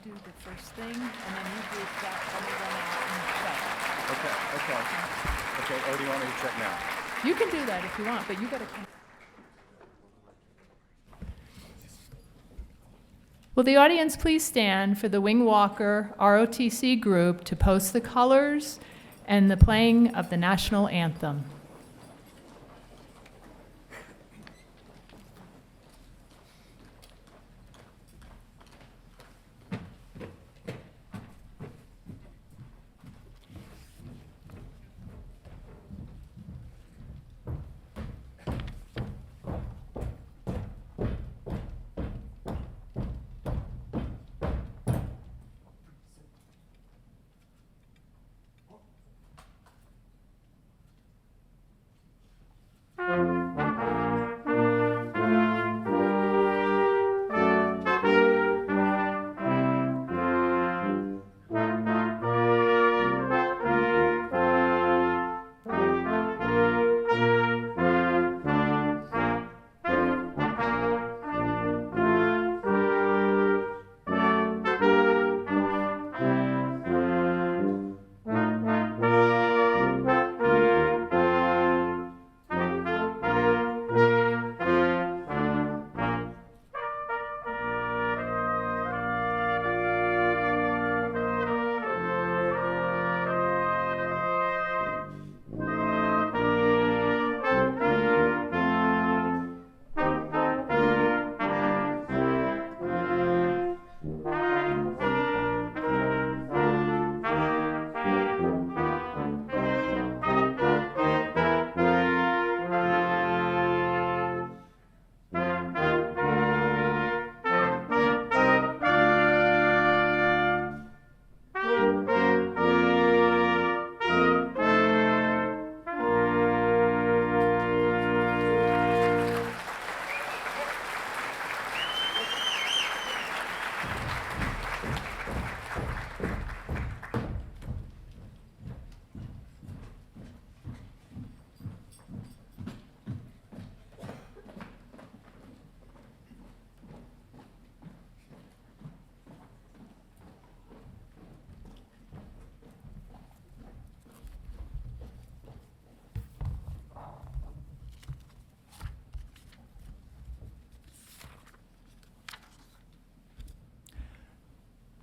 do the first thing, and then you do that, and we run out and check. Okay. Or do you want me to check now? You can do that if you want, but you gotta come. Will the audience please stand for the Wing Walker ROTC group to post the colors and the playing of the national anthem.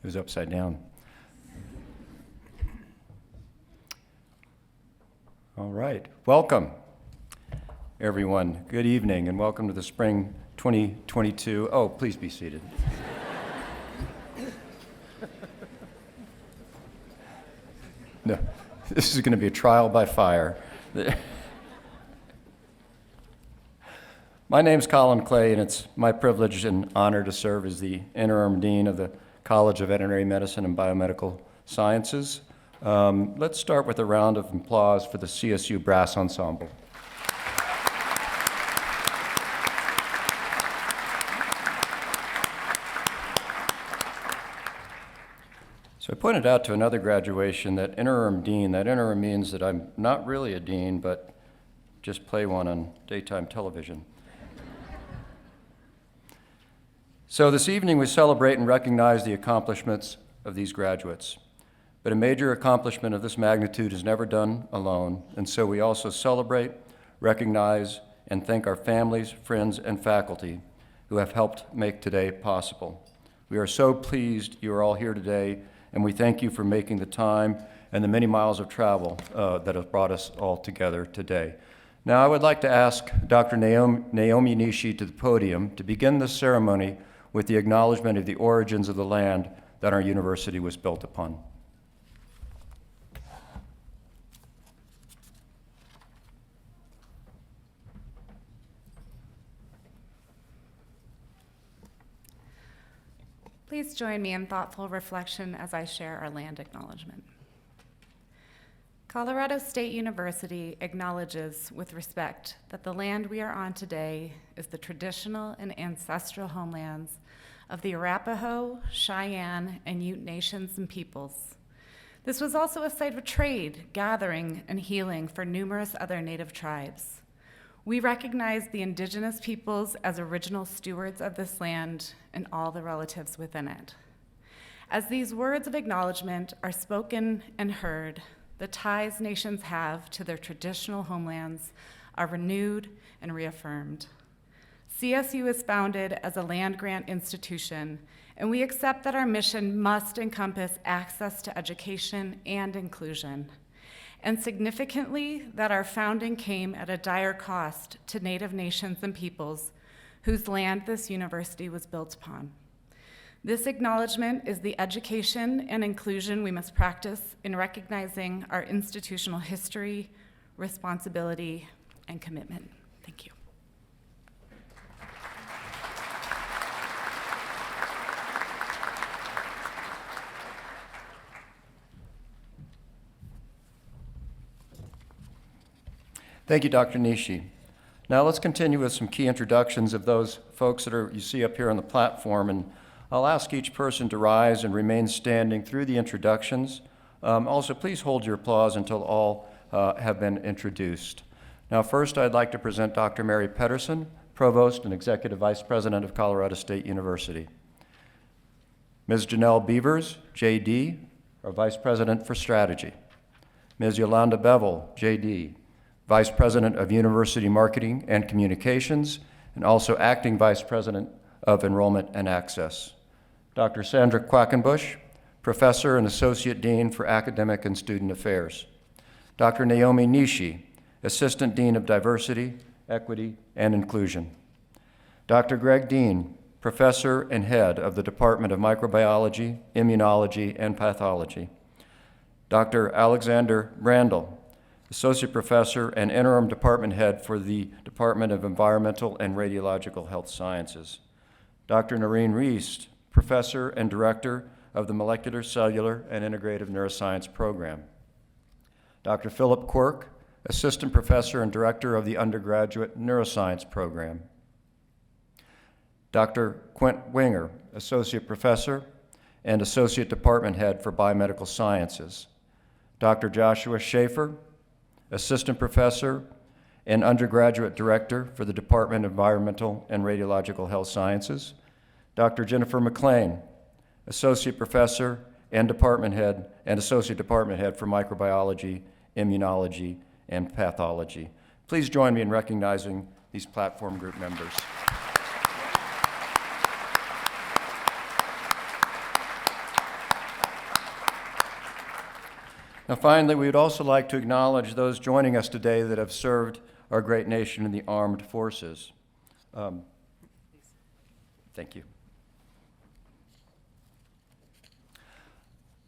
It was upside down. All right. Welcome, everyone. Good evening, and welcome to the Spring 2022. Oh, please be seated. No, this is going to be a trial by fire. My name's Colin Clay, and it's my privilege and honor to serve as the interim dean of the College of Veterinary Medicine and Biomedical Sciences. Let's start with a round of applause for the CSU Brass Ensemble. So I pointed out to another graduation that interim dean, that interim means that I'm not really a dean, but just play one on daytime television. So this evening we celebrate and recognize the accomplishments of these graduates. But a major accomplishment of this magnitude is never done alone, and so we also celebrate, recognize, and thank our families, friends, and faculty who have helped make today possible. We are so pleased you are all here today, and we thank you for making the time and the many miles of travel that have brought us all together today. Now I would like to ask Dr. Naomi Nishi to the podium to begin this ceremony with the acknowledgement of the origins of the land that our university was built upon. Please join me in thoughtful reflection as I share our land acknowledgement. Colorado State University acknowledges with respect that the land we are on today is the traditional and ancestral homelands of the Arapaho, Cheyenne, and Ute nations and peoples. This was also a site of trade, gathering, and healing for numerous other Native tribes. We recognize the indigenous peoples as original stewards of this land and all the relatives within it. As these words of acknowledgement are spoken and heard, the ties nations have to their traditional homelands are renewed and reaffirmed. CSU is founded as a land-grant institution, and we accept that our mission must encompass access to education and inclusion, and significantly, that our founding came at a dire cost to Native nations and peoples whose land this university was built upon. This acknowledgement is the education and inclusion we must practice in recognizing our institutional history, responsibility, and commitment. Thank you. Thank you, Dr. Nishi. Now let's continue with some key introductions of those folks that you see up here on the platform, and I'll ask each person to rise and remain standing through the introductions. Also, please hold your applause until all have been introduced. Now, first, I'd like to present Dr. Mary Pedersen, Provost and Executive Vice President of Colorado State University. Ms. Janelle Beavers, JD, our Vice President for Strategy. Ms. Yolanda Bevel, JD, Vice President of University Marketing and Communications, and also Acting Vice President of Enrollment and Access. Dr. Sandra Quackenbush, Professor and Associate Dean for Academic and Student Affairs. Dr. Naomi Nishi, Assistant Dean of Diversity, Equity, and Inclusion. Dr. Greg Dean, Professor and Head of the Department of Microbiology, Immunology, and Pathology. Dr. Alexander Brandel, Associate Professor and Interim Department Head for the Department of Environmental and Radiological Health Sciences. Dr. Noreen Reist, Professor and Director of the Molecular, Cellular, and Integrative Neuroscience Program. Dr. Philip Quirk, Assistant Professor and Director of the Undergraduate Neuroscience Program. Dr. Quint Winger, Associate Professor and Associate Department Head for Biomedical Sciences. Dr. Joshua Schaefer, Assistant Professor and Undergraduate Director for the Department of Environmental and Radiological Health Sciences. Dr. Jennifer McLean, Associate Professor and Department Head and Associate Department Head for Microbiology, Immunology, and Pathology. Please join me in recognizing these platform group members. Now, finally, we would also like to acknowledge those joining us today that have served our great nation in the armed forces. Thank you.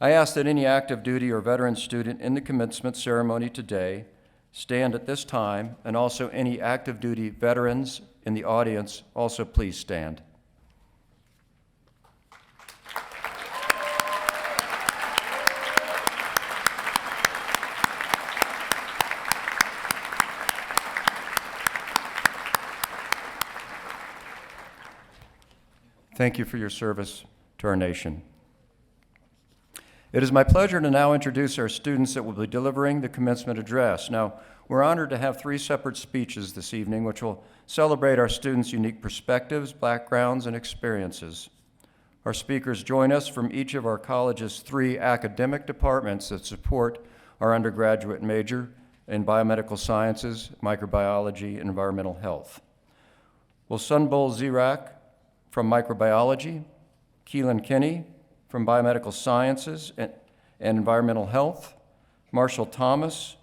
I ask that any active duty or veteran student in the commencement ceremony today stand at this time, and also any active duty veterans in the audience also please stand. Thank you for your service to our nation. It is my pleasure to now introduce our students that will be delivering the commencement address. Now, we're honored to have 3 separate speeches this evening, which will celebrate our students' unique perspectives, backgrounds, and experiences. Our speakers join us from each of our college's 3 academic departments that support our undergraduate major in biomedical sciences, microbiology, and environmental health. Will Sunbul Zirak from microbiology, Keelan Kinney from biomedical sciences and environmental health, Marshall Thomas,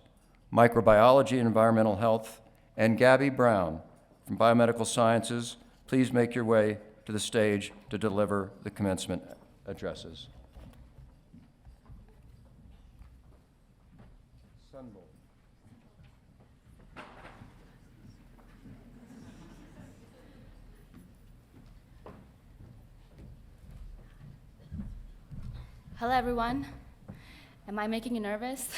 microbiology and environmental health, and Gabby Brown from biomedical sciences, please make your way to the stage to deliver the commencement addresses. Hello, everyone. Am I making you nervous?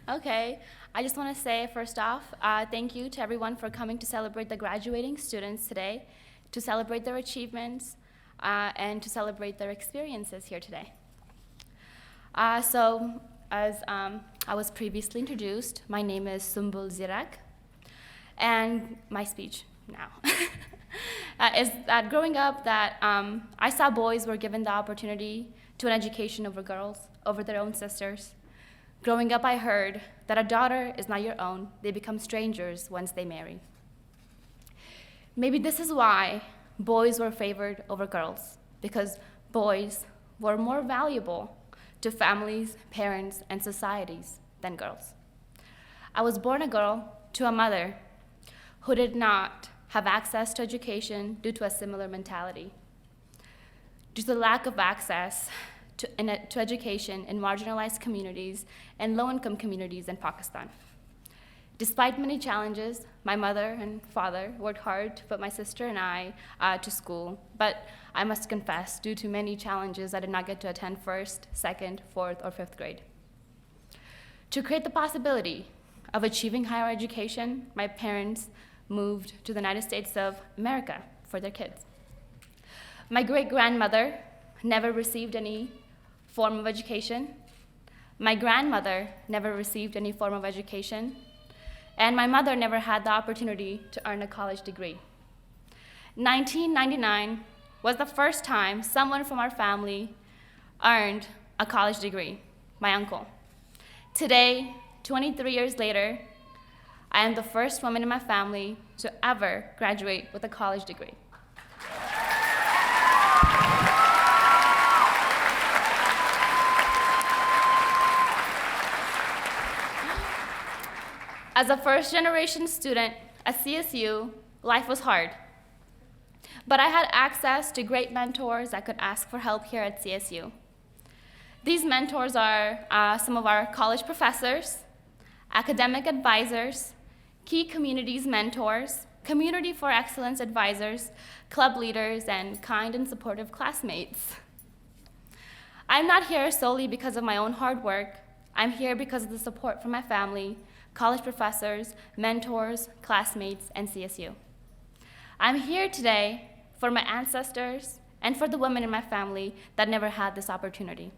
Okay. I just want to say, first off, thank you to everyone for coming to celebrate the graduating students today, to celebrate their achievements, and to celebrate their experiences here today. So, as I was previously introduced, my name is Sunbul Zirak, and my speech now. is that growing up that I saw boys were given the opportunity to an education over girls, over their own sisters. Growing up, I heard that a daughter is not your own. They become strangers once they marry. Maybe this is why boys were favored over girls, because boys were more valuable to families, parents, and societies than girls. I was born a girl to a mother who did not have access to education due to a similar mentality. Due to the lack of access to education in marginalized communities and low-income communities in Pakistan. Despite many challenges, my mother and father worked hard to put my sister and I to school, but I must confess, due to many challenges, I did not get to attend first, second, fourth, or fifth grade. To create the possibility of achieving higher education, my parents moved to the United States of America for their kids. My great-grandmother never received any form of education. My grandmother never received any form of education. And my mother never had the opportunity to earn a college degree. 1999 was the first time someone from our family earned a college degree, my uncle. Today, 23 years later, I am the first woman in my family to ever graduate with a college degree. As a first-generation student at CSU, life was hard. But I had access to great mentors I could ask for help here at CSU. These mentors are some of our college professors, academic advisors, key communities mentors, community for excellence advisors, club leaders, and kind and supportive classmates. I'm not here solely because of my own hard work. I'm here because of the support from my family, college professors, mentors, classmates, and CSU. I'm here today for my ancestors and for the women in my family that never had this opportunity.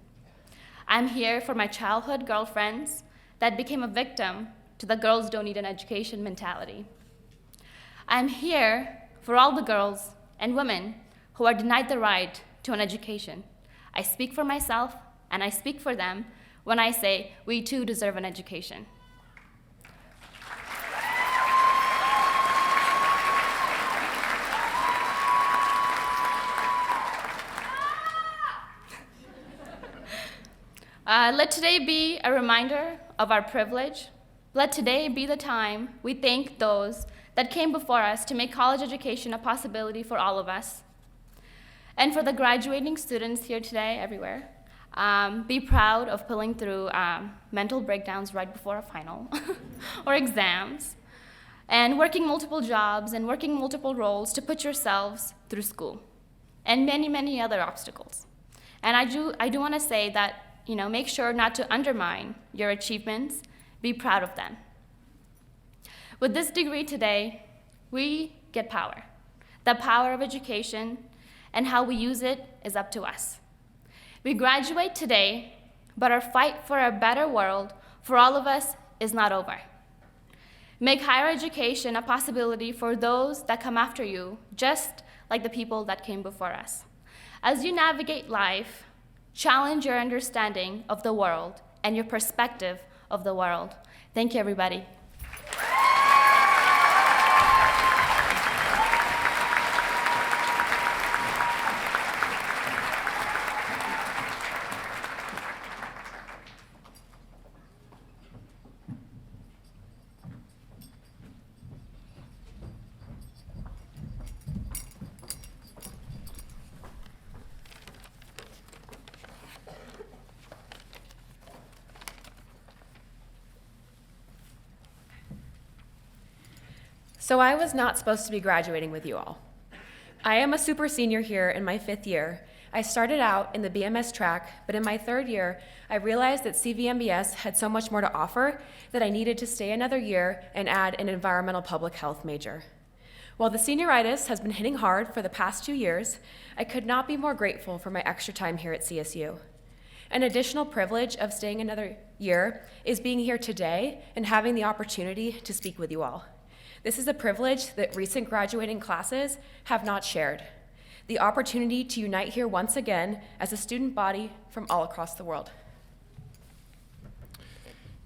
I'm here for my childhood girlfriends that became a victim to the girls don't need an education mentality. I'm here for all the girls and women who are denied the right to an education. I speak for myself and I speak for them when I say we too deserve an education. Let today be a reminder of our privilege. Let today be the time we thank those that came before us to make college education a possibility for all of us. And for the graduating students here today, everywhere, be proud of pulling through mental breakdowns right before a final or exams, and working multiple jobs and working multiple roles to put yourselves through school, and many, many other obstacles. And I do want to say that, make sure not to undermine your achievements. Be proud of them. With this degree today, we get power. The power of education, and how we use it is up to us. We graduate today, but our fight for a better world for all of us is not over. Make higher education a possibility for those that come after you, just like the people that came before us. As you navigate life, challenge your understanding of the world and your perspective of the world. Thank you, everybody. So I was not supposed to be graduating with you all. I am a super senior here in my 5th year. I started out in the BMS track, but in my 3rd year, I realized that CVMBS had so much more to offer that I needed to stay another year and add an environmental public health major. While the senioritis has been hitting hard for the past 2 years, I could not be more grateful for my extra time here at CSU. An additional privilege of staying another year is being here today and having the opportunity to speak with you all. This is a privilege that recent graduating classes have not shared. The opportunity to unite here once again as a student body from all across the world.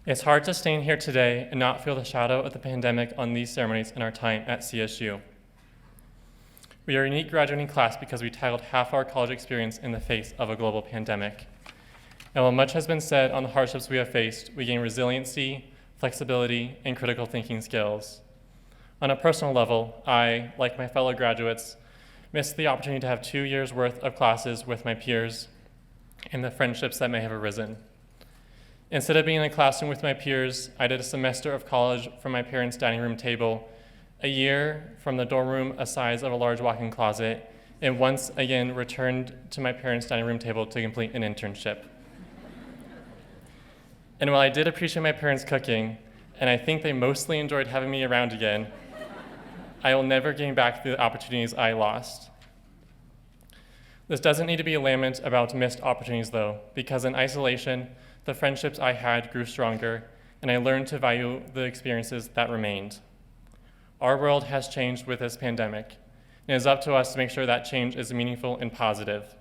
It's hard to stand here today and not feel the shadow of the pandemic on these ceremonies in our time at CSU. We are a unique graduating class because we tackled half our college experience in the face of a global pandemic. And while much has been said on the hardships we have faced, we gained resiliency, flexibility, and critical thinking skills. On a personal level, I, like my fellow graduates, missed the opportunity to have 2 years' worth of classes with my peers and the friendships that may have arisen. Instead of being in a classroom with my peers, I did a semester of college from my parents' dining room table, a year from the dorm room the size of a large walk-in closet, and once again returned to my parents' dining room table to complete an internship. And while I did appreciate my parents' cooking, and I think they mostly enjoyed having me around again, I will never gain back the opportunities I lost. This doesn't need to be a lament about missed opportunities, though, because in isolation, the friendships I had grew stronger, and I learned to value the experiences that remained. Our world has changed with this pandemic, and it is up to us to make sure that change is meaningful and positive.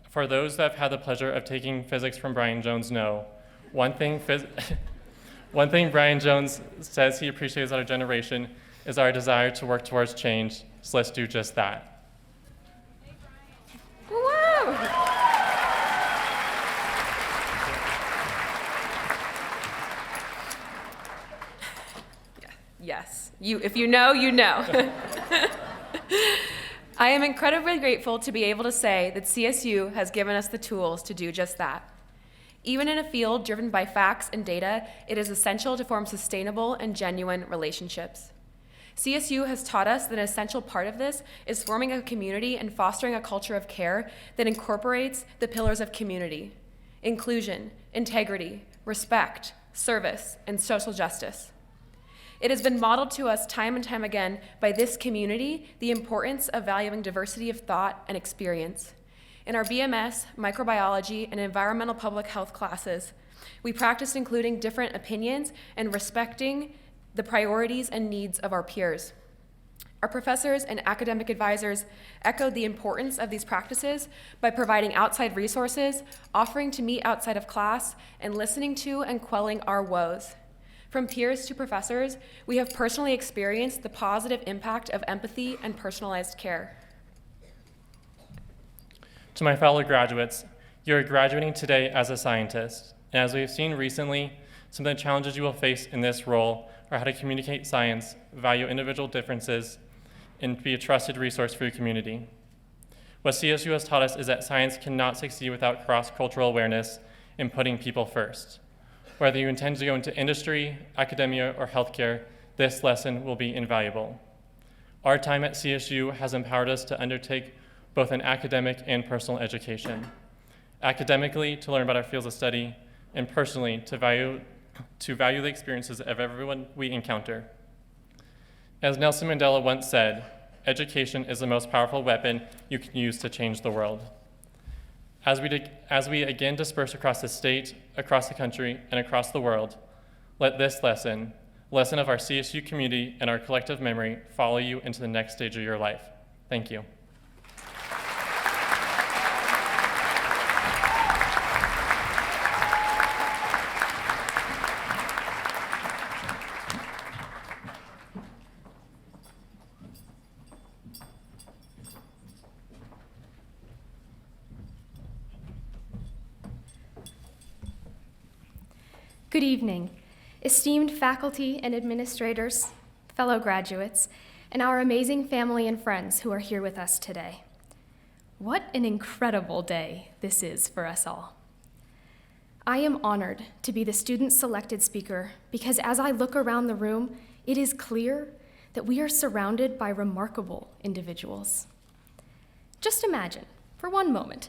For those that have had the pleasure of taking physics from Brian Jones know, one thing Brian Jones says he appreciates our generation is our desire to work towards change, so let's do just that. Hey, Brian. Woo! Yes, if you know, you know. I am incredibly grateful to be able to say that CSU has given us the tools to do just that. Even in a field driven by facts and data, it is essential to form sustainable and genuine relationships. CSU has taught us that an essential part of this is forming a community and fostering a culture of care that incorporates the pillars of community: inclusion, integrity, respect, service, and social justice. It has been modeled to us time and time again by this community the importance of valuing diversity of thought and experience. In our BMS, microbiology, and environmental public health classes, we practiced including different opinions and respecting the priorities and needs of our peers. Our professors and academic advisors echoed the importance of these practices by providing outside resources, offering to meet outside of class, and listening to and quelling our woes. From peers to professors, we have personally experienced the positive impact of empathy and personalized care. To my fellow graduates, you are graduating today as a scientist, and as we have seen recently, some of the challenges you will face in this role are how to communicate science, value individual differences, and be a trusted resource for your community. What CSU has taught us is that science cannot succeed without cross-cultural awareness and putting people first. Whether you intend to go into industry, academia, or healthcare, this lesson will be invaluable. Our time at CSU has empowered us to undertake both an academic and personal education. Academically, to learn about our fields of study, and personally, to value the experiences of everyone we encounter. As Nelson Mandela once said, education is the most powerful weapon you can use to change the world. As we again disperse across the state, across the country, and across the world, let this lesson of our CSU community and our collective memory follow you into the next stage of your life. Thank you. Good evening, esteemed faculty and administrators, fellow graduates, and our amazing family and friends who are here with us today. What an incredible day this is for us all. I am honored to be the student-selected speaker because as I look around the room, it is clear that we are surrounded by remarkable individuals. Just imagine, for one moment,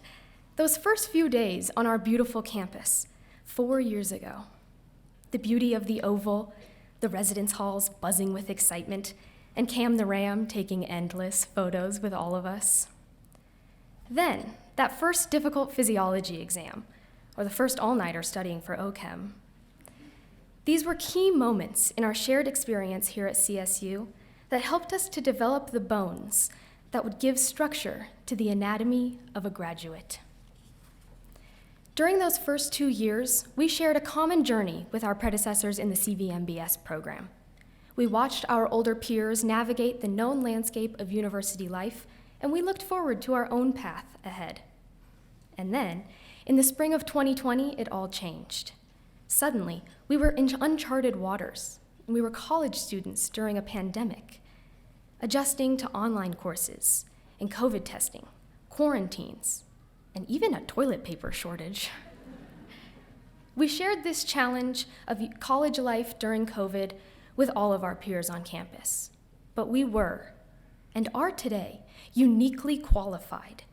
those first few days on our beautiful campus 4 years ago. The beauty of the Oval, the residence halls buzzing with excitement, and Cam the Ram taking endless photos with all of us. Then, that first difficult physiology exam, or the first all-nighter studying for OChem. These were key moments in our shared experience here at CSU that helped us to develop the bones that would give structure to the anatomy of a graduate. During those first 2 years, we shared a common journey with our predecessors in the CVMBS program. We watched our older peers navigate the known landscape of university life, and we looked forward to our own path ahead. And then, in the spring of 2020, it all changed. Suddenly, we were in uncharted waters, and we were college students during a pandemic, adjusting to online courses and COVID testing, quarantines, and even a toilet paper shortage. We shared this challenge of college life during COVID with all of our peers on campus, but we were, and are today, uniquely qualified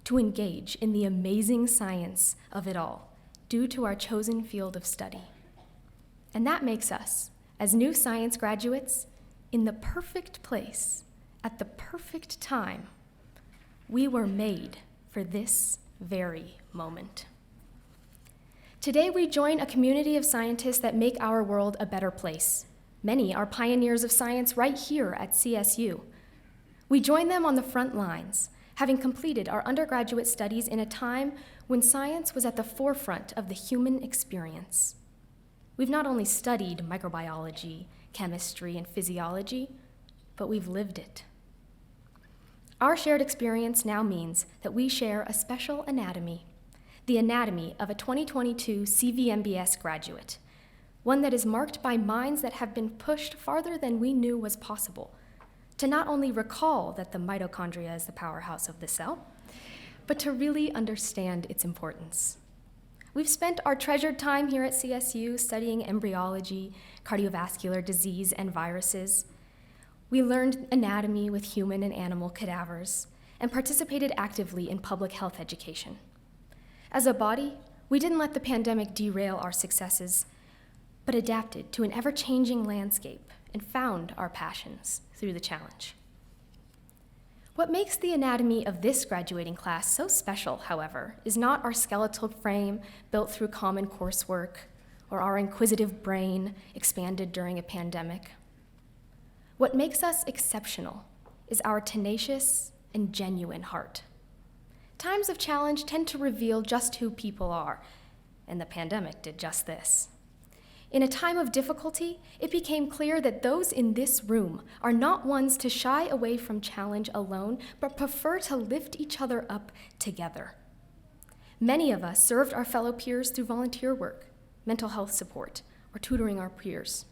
to engage in the amazing science of it all due to our chosen field of study. And that makes us, as new science graduates, in the perfect place at the perfect time. We were made for this very moment. Today, we join a community of scientists that make our world a better place. Many are pioneers of science right here at CSU. We join them on the front lines, having completed our undergraduate studies in a time when science was at the forefront of the human experience. We've not only studied microbiology, chemistry, and physiology, but we've lived it. Our shared experience now means that we share a special anatomy, the anatomy of a 2022 CVMBS graduate, one that is marked by minds that have been pushed farther than we knew was possible, to not only recall that the mitochondria is the powerhouse of the cell, but to really understand its importance. We've spent our treasured time here at CSU studying embryology, cardiovascular disease, and viruses. We learned anatomy with human and animal cadavers and participated actively in public health education. As a body, we didn't let the pandemic derail our successes, but adapted to an ever-changing landscape and found our passions through the challenge. What makes the anatomy of this graduating class so special, however, is not our skeletal frame built through common coursework or our inquisitive brain expanded during a pandemic. What makes us exceptional is our tenacious and genuine heart. Times of challenge tend to reveal just who people are, and the pandemic did just this. In a time of difficulty, it became clear that those in this room are not ones to shy away from challenge alone, but prefer to lift each other up together. Many of us served our fellow peers through volunteer work, mental health support, or tutoring our peers.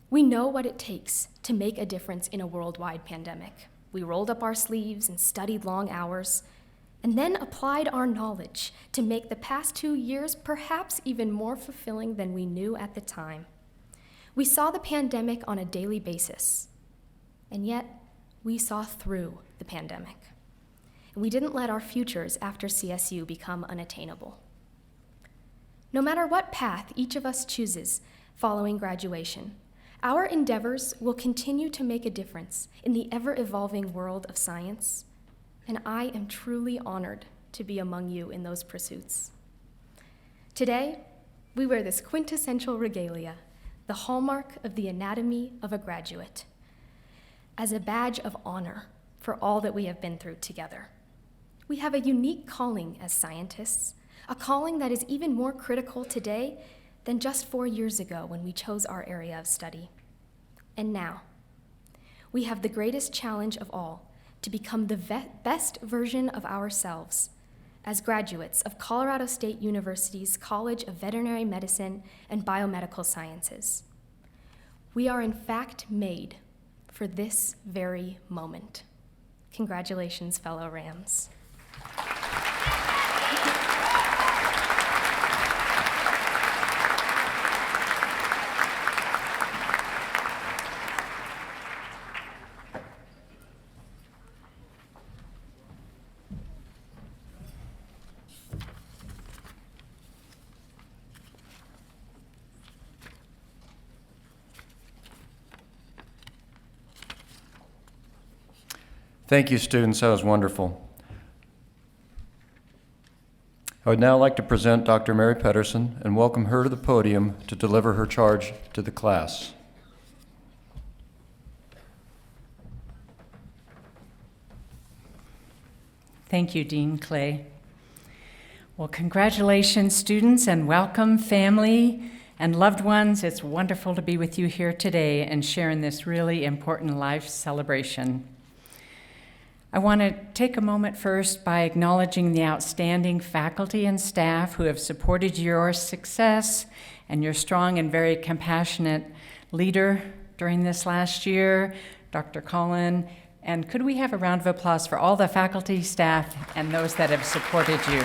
We know what it takes to make a difference in a worldwide pandemic. We rolled up our sleeves and studied long hours, and then applied our knowledge to make the past 2 years perhaps even more fulfilling than we knew at the time. We saw the pandemic on a daily basis, and yet we saw through the pandemic. And we didn't let our futures after CSU become unattainable. No matter what path each of us chooses following graduation, our endeavors will continue to make a difference in the ever-evolving world of science, and I am truly honored to be among you in those pursuits. Today, we wear this quintessential regalia, the hallmark of the anatomy of a graduate, as a badge of honor for all that we have been through together. We have a unique calling as scientists, a calling that is even more critical today than just 4 years ago when we chose our area of study. And now, we have the greatest challenge of all, to become the best version of ourselves as graduates of Colorado State University's College of Veterinary Medicine and Biomedical Sciences. We are in fact made for this very moment. Congratulations, fellow Rams. Thank you, students. That was wonderful. I would now like to present Dr. Mary Pedersen and welcome her to the podium to deliver her charge to the class. Thank you, Dean Clay. Well, congratulations, students, and welcome, family and loved ones. It's wonderful to be with you here today and share in this really important life celebration. I want to take a moment first by acknowledging the outstanding faculty and staff who have supported your success and your strong and very compassionate leader during this last year, Dr. Collin. And could we have a round of applause for all the faculty, staff, and those that have supported you?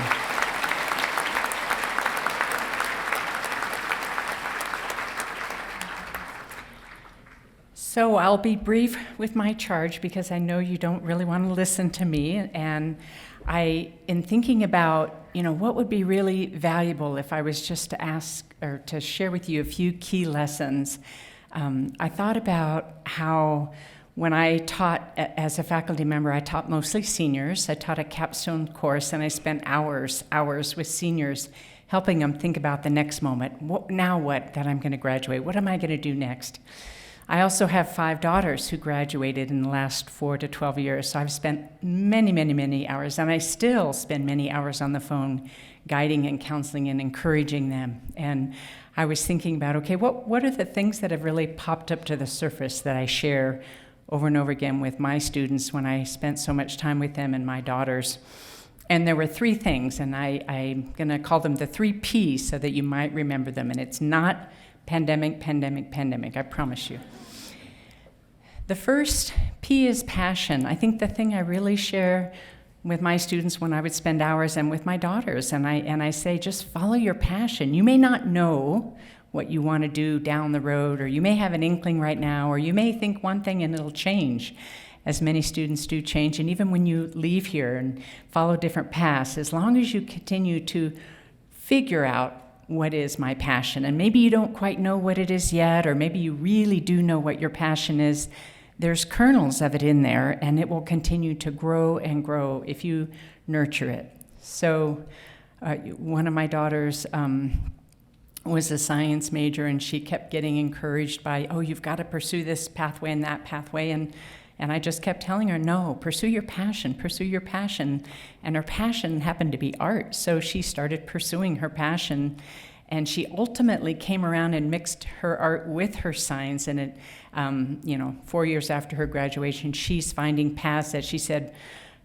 So I'll be brief with my charge because I know you don't really want to listen to me. And in thinking about, what would be really valuable if I was just to ask or to share with you a few key lessons, I thought about how when I taught as a faculty member, I taught mostly seniors. I taught a capstone course, and I spent hours with seniors helping them think about the next moment. Now what that I'm going to graduate? What am I going to do next? I also have 5 daughters who graduated in the last 4 to 12 years, so I've spent many hours, and I still spend many hours on the phone guiding and counseling and encouraging them. And I was thinking about, okay, what are the things that have really popped up to the surface that I share over and over again with my students when I spent so much time with them and my daughters? And there were 3 things, and I'm going to call them the 3 P's so that you might remember them. And it's not pandemic, I promise you. The first P is passion. I think the thing I really share with my students when I would spend hours and with my daughters, and I say, just follow your passion. You may not know what you want to do down the road, or you may have an inkling right now, or you may think one thing and it'll change, as many students do change. And even when you leave here and follow different paths, as long as you continue to figure out what is my passion, and maybe you don't quite know what it is yet, or maybe you really do know what your passion is, there's kernels of it in there, and it will continue to grow and grow if you nurture it. So one of my daughters was a science major, and she kept getting encouraged by, you've got to pursue this pathway and that pathway, and I just kept telling her, no, pursue your passion. And her passion happened to be art, so she started pursuing her passion, and she ultimately came around and mixed her art with her science, and it, 4 years after her graduation, she's finding paths that she said,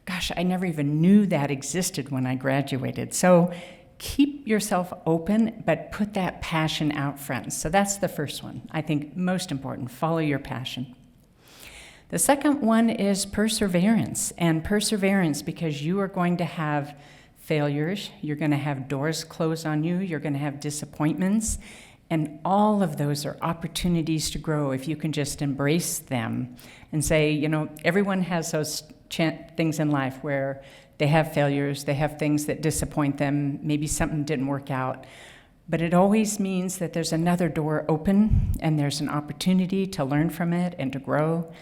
gosh, I never even knew that existed when I graduated. So keep yourself open, but put that passion out front. So that's the first one. I think most important, follow your passion. The second one is perseverance, and perseverance because you are going to have failures, you're going to have doors closed on you, you're going to have disappointments, and all of those are opportunities to grow if you can just embrace them and say, everyone has those things in life where they have failures, they have things that disappoint them, maybe something didn't work out, but it always means that there's another door open and there's an opportunity to learn from it and to grow.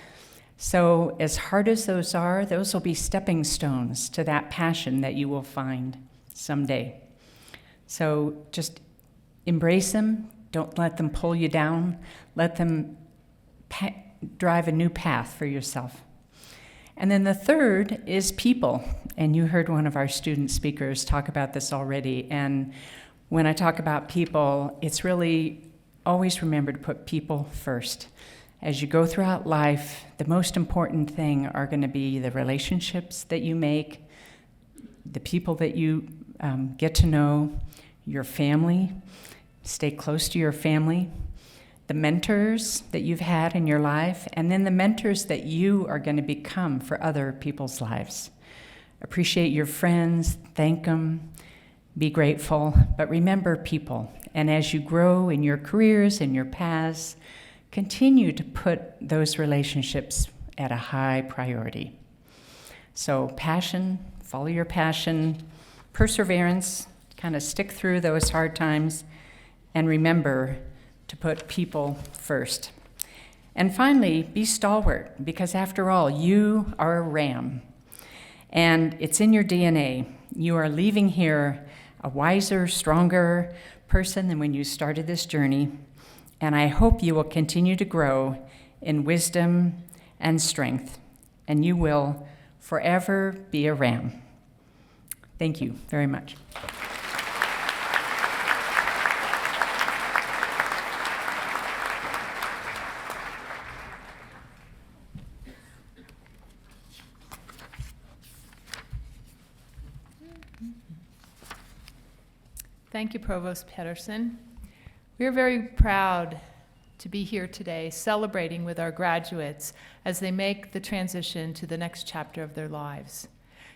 So as hard as those are, those will be stepping stones to that passion that you will find someday. So just embrace them. Don't let them pull you down. Let them drive a new path for yourself. And then the third is people. And you heard one of our student speakers talk about this already. And when I talk about people, it's really always remember to put people first. As you go throughout life, the most important thing are going to be the relationships that you make, the people that you get to know, your family, stay close to your family, the mentors that you've had in your life, and then the mentors that you are going to become for other people's lives. Appreciate your friends, thank them, be grateful, but remember people. And as you grow in your careers and your paths, continue to put those relationships at a high priority. So passion, follow your passion, perseverance, kind of stick through those hard times, and remember to put people first. And finally, be stalwart, because after all, you are a ram, and it's in your DNA. You are leaving here a wiser, stronger person than when you started this journey, and I hope you will continue to grow in wisdom and strength, and you will forever be a ram. Thank you very much. Thank you, Provost Pedersen. We are very proud to be here today celebrating with our graduates as they make the transition to the next chapter of their lives.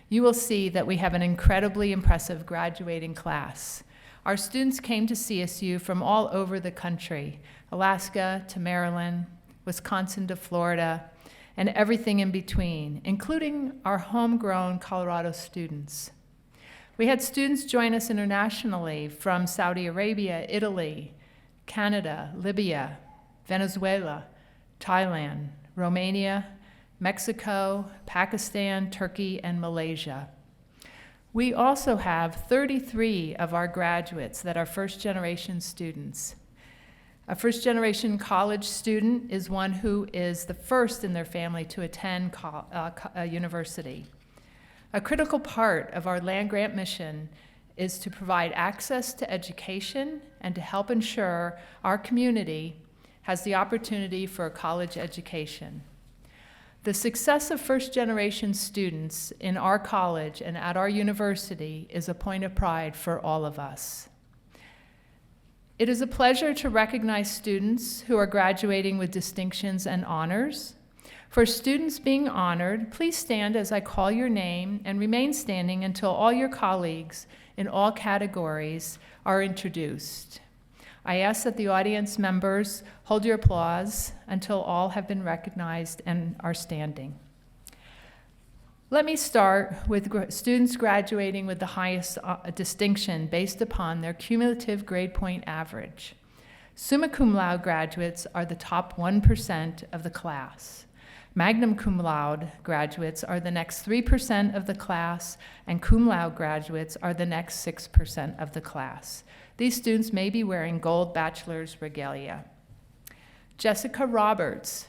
You will see that we have an incredibly impressive graduating class. Our students came to CSU from all over the country, Alaska to Maryland, Wisconsin to Florida, and everything in between, including our homegrown Colorado students. We had students join us internationally from Saudi Arabia, Italy, Canada, Libya, Venezuela, Thailand, Romania, Mexico, Pakistan, Turkey, and Malaysia. We also have 33 of our graduates that are first-generation students. A first-generation college student is one who is the first in their family to attend a university. A critical part of our land-grant mission is to provide access to education and to help ensure our community has the opportunity for a college education. The success of first-generation students in our college and at our university is a point of pride for all of us. It is a pleasure to recognize students who are graduating with distinctions and honors. For students being honored, please stand as I call your name and remain standing until all your colleagues in all categories are introduced. I ask that the audience members hold your applause until all have been recognized and are standing. Let me start with students graduating with the highest distinction based upon their cumulative grade point average. Summa cum laude graduates are the top 1% of the class. Magna cum laude graduates are the next 3% of the class, and cum laude graduates are the next 6% of the class. These students may be wearing gold bachelor's regalia. Jessica Roberts,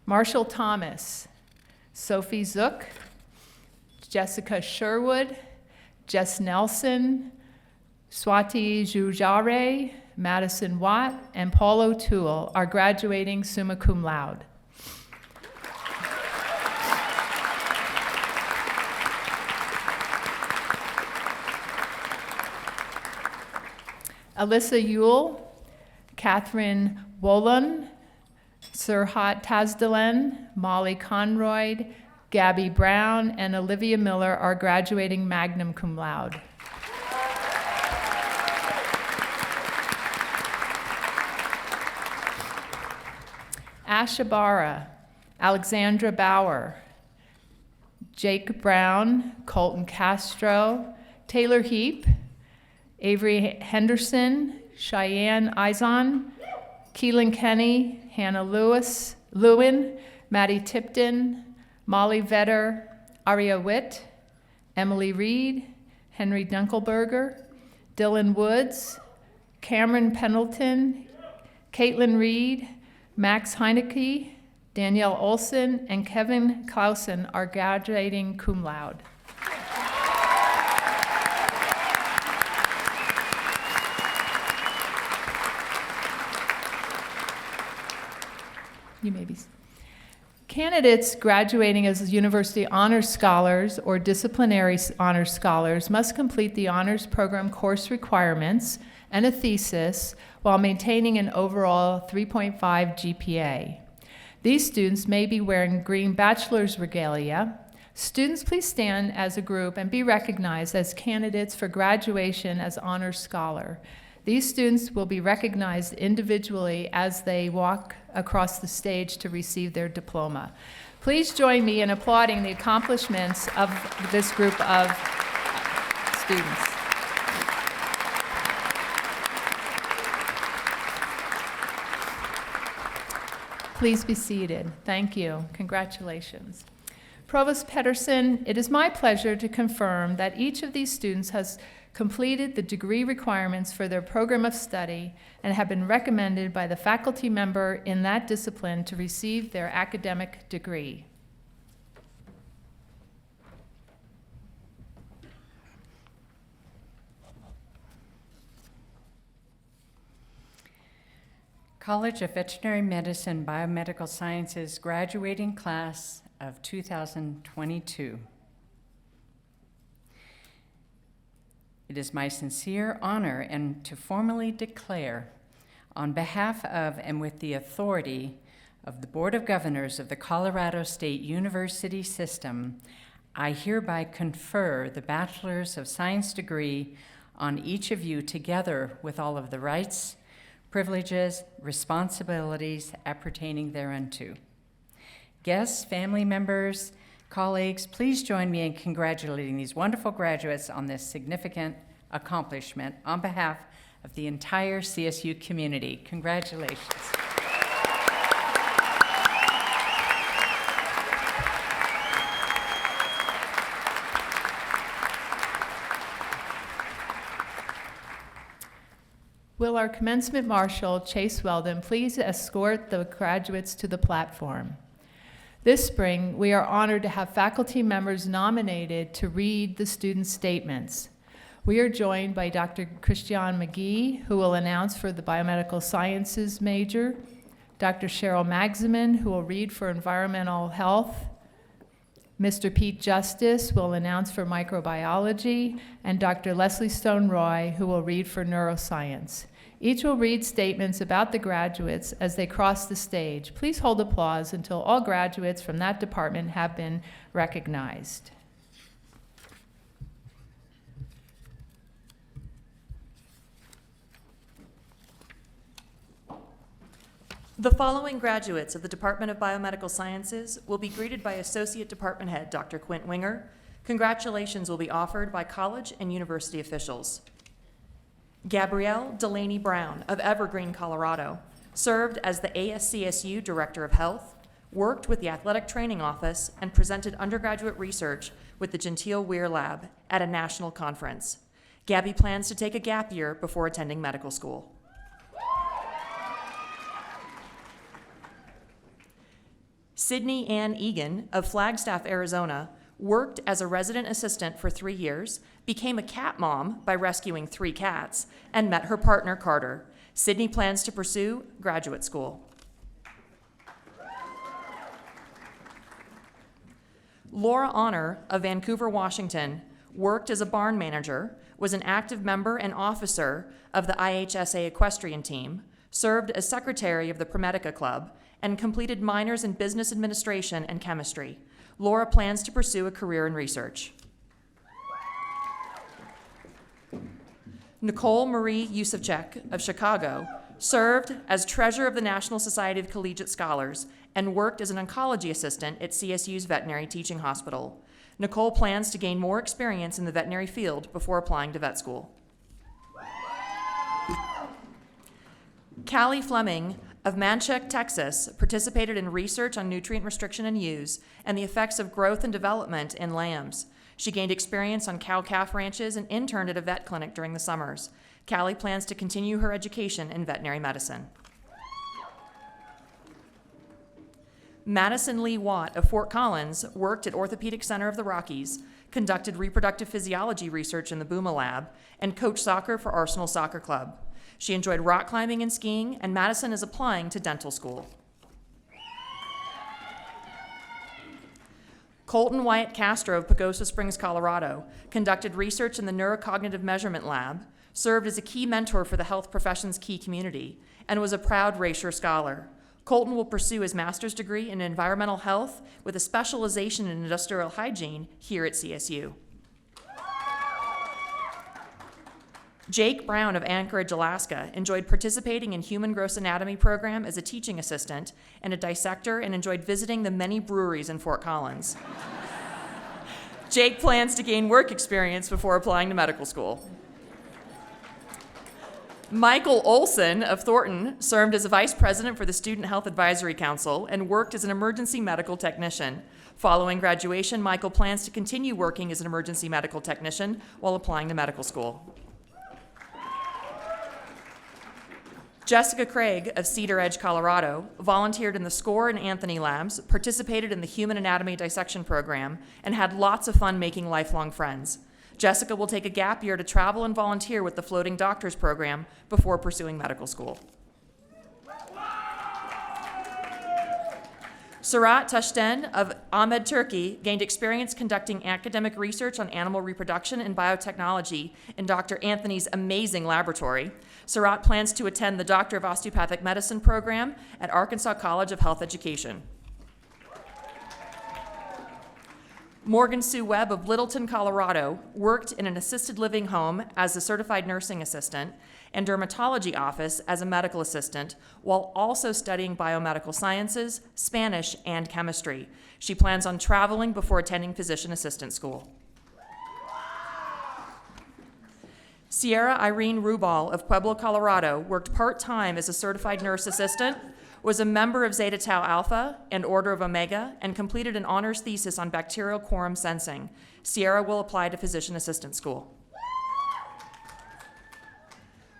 Marshall Thomas, Sophie Zook, Jessica Sherwood, Jess Nelson, Swati Jujare, Madison Watt, and Paul O'Toole are graduating summa cum laude. Alyssa Yule, Catherine Wolin, Sirhat Tazdelen, Molly Conroy, Gabby Brown, and Olivia Miller are graduating magna cum laude. Asha Barra, Alexandra Bauer, Jake Brown, Colton Castro, Taylor Heap, Avery Henderson, Cheyenne Izon, Keelan Kenny, Hannah Lewin, Maddie Tipton, Molly Vetter, Aria Witt, Emily Reed, Henry Dunkelberger, Dylan Woods, Cameron Pendleton, Caitlin Reed, Max Heineke, Danielle Olson, and Kevin Clausen are graduating cum laude. You may be. Candidates graduating as University Honors Scholars or Disciplinary Honors Scholars must complete the honors program course requirements and a thesis while maintaining an overall 3.5 GPA. These students may be wearing green bachelor's regalia. Students, please stand as a group and be recognized as candidates for graduation as honors scholar. These students will be recognized individually as they walk across the stage to receive their diploma. Please join me in applauding the accomplishments of this group of students. Please be seated. Thank you. Congratulations. Provost Pedersen, it is my pleasure to confirm that each of these students has completed the degree requirements for their program of study and have been recommended by the faculty member in that discipline to receive their academic degree. College of Veterinary Medicine Biomedical Sciences graduating class of 2022. It is my sincere honor and to formally declare, on behalf of and with the authority of the Board of Governors of the Colorado State University System, I hereby confer the Bachelor's of Science degree on each of you, together with all of the rights, privileges, responsibilities appertaining thereunto. Guests, family members, colleagues, please join me in congratulating these wonderful graduates on this significant accomplishment on behalf of the entire CSU community. Congratulations. Will our commencement marshal, Chase Weldon, please escort the graduates to the platform? This spring, we are honored to have faculty members nominated to read the student statements. We are joined by Dr. Christiane McGee, who will announce for the Biomedical Sciences major, Dr. Cheryl Magzaman, who will read for Environmental Health, Mr. Pete Justice will announce for Microbiology, and Dr. Leslie Stone Roy, who will read for Neuroscience. Each will read statements about the graduates as they cross the stage. Please hold applause until all graduates from that department have been recognized. The following graduates of the Department of Biomedical Sciences will be greeted by Associate Department Head Dr. Quint Winger. Congratulations will be offered by college and university officials. Gabrielle Delaney Brown of Evergreen, Colorado, served as the ASCSU Director of Health, worked with the Athletic Training Office, and presented undergraduate research with the Gentile Weir Lab at a national conference. Gabby plans to take a gap year before attending medical school. Sydney Ann Egan of Flagstaff, Arizona, worked as a resident assistant for 3 years, became a cat mom by rescuing 3 cats, and met her partner, Carter. Sydney plans to pursue graduate school. Laura Honor of Vancouver, Washington, worked as a barn manager, was an active member and officer of the IHSA equestrian team, served as secretary of the Promedica Club, and completed minors in business administration and chemistry. Laura plans to pursue a career in research. Nicole Marie Yusufchek of Chicago served as treasurer of the National Society of Collegiate Scholars and worked as an oncology assistant at CSU's Veterinary Teaching Hospital. Nicole plans to gain more experience in the veterinary field before applying to vet school. Callie Fleming of Manchac, Texas, participated in research on nutrient restriction and use and the effects of growth and development in lambs. She gained experience on cow-calf ranches and interned at a vet clinic during the summers. Callie plans to continue her education in veterinary medicine. Madison Lee Watt of Fort Collins worked at Orthopedic Center of the Rockies, conducted reproductive physiology research in the Booma Lab, and coached soccer for Arsenal Soccer Club. She enjoyed rock climbing and skiing, and Madison is applying to dental school. Colton Wyatt Castro of Pagosa Springs, Colorado, conducted research in the Neurocognitive Measurement Lab, served as a key mentor for the health profession's key community, and was a proud Rasher Scholar. Colton will pursue his master's degree in environmental health with a specialization in industrial hygiene here at CSU. Jake Brown of Anchorage, Alaska, enjoyed participating in Human Gross Anatomy program as a teaching assistant and a dissector, and enjoyed visiting the many breweries in Fort Collins. Jake plans to gain work experience before applying to medical school. Michael Olson of Thornton served as a vice president for the Student Health Advisory Council and worked as an emergency medical technician. Following graduation, Michael plans to continue working as an emergency medical technician while applying to medical school. Jessica Craig of Cedar Edge, Colorado, volunteered in the SCORE and Anthony labs, participated in the Human Anatomy Dissection program, and had lots of fun making lifelong friends. Jessica will take a gap year to travel and volunteer with the Floating Doctors program before pursuing medical school. Surat Tashten of Ahmed, Turkey, gained experience conducting academic research on animal reproduction and biotechnology in Dr. Anthony's amazing laboratory. Surat plans to attend the Doctor of Osteopathic Medicine program at Arkansas College of Health Education. Morgan Sue Webb of Littleton, Colorado, worked in an assisted living home as a certified nursing assistant and dermatology office as a medical assistant, while also studying biomedical sciences, Spanish, and chemistry. She plans on traveling before attending physician assistant school. Sierra Irene Rubal of Pueblo, Colorado, worked part-time as a certified nurse assistant, was a member of Zeta Tau Alpha and Order of Omega, and completed an honors thesis on bacterial quorum sensing. Sierra will apply to physician assistant school.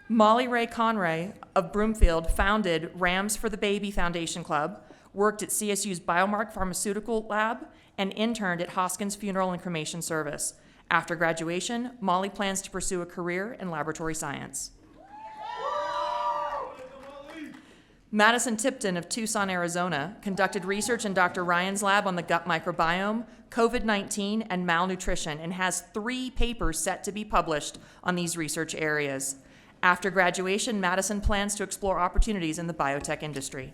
Molly Ray Conray of Broomfield founded Rams for the Baby Foundation Club, worked at CSU's Biomark Pharmaceutical Lab, and interned at Hoskins Funeral and Cremation Service. After graduation, Molly plans to pursue a career in laboratory science. Madison Tipton of Tucson, Arizona, conducted research in Dr. Ryan's lab on the gut microbiome, COVID-19, and malnutrition, and has 3 papers set to be published on these research areas. After graduation, Madison plans to explore opportunities in the biotech industry.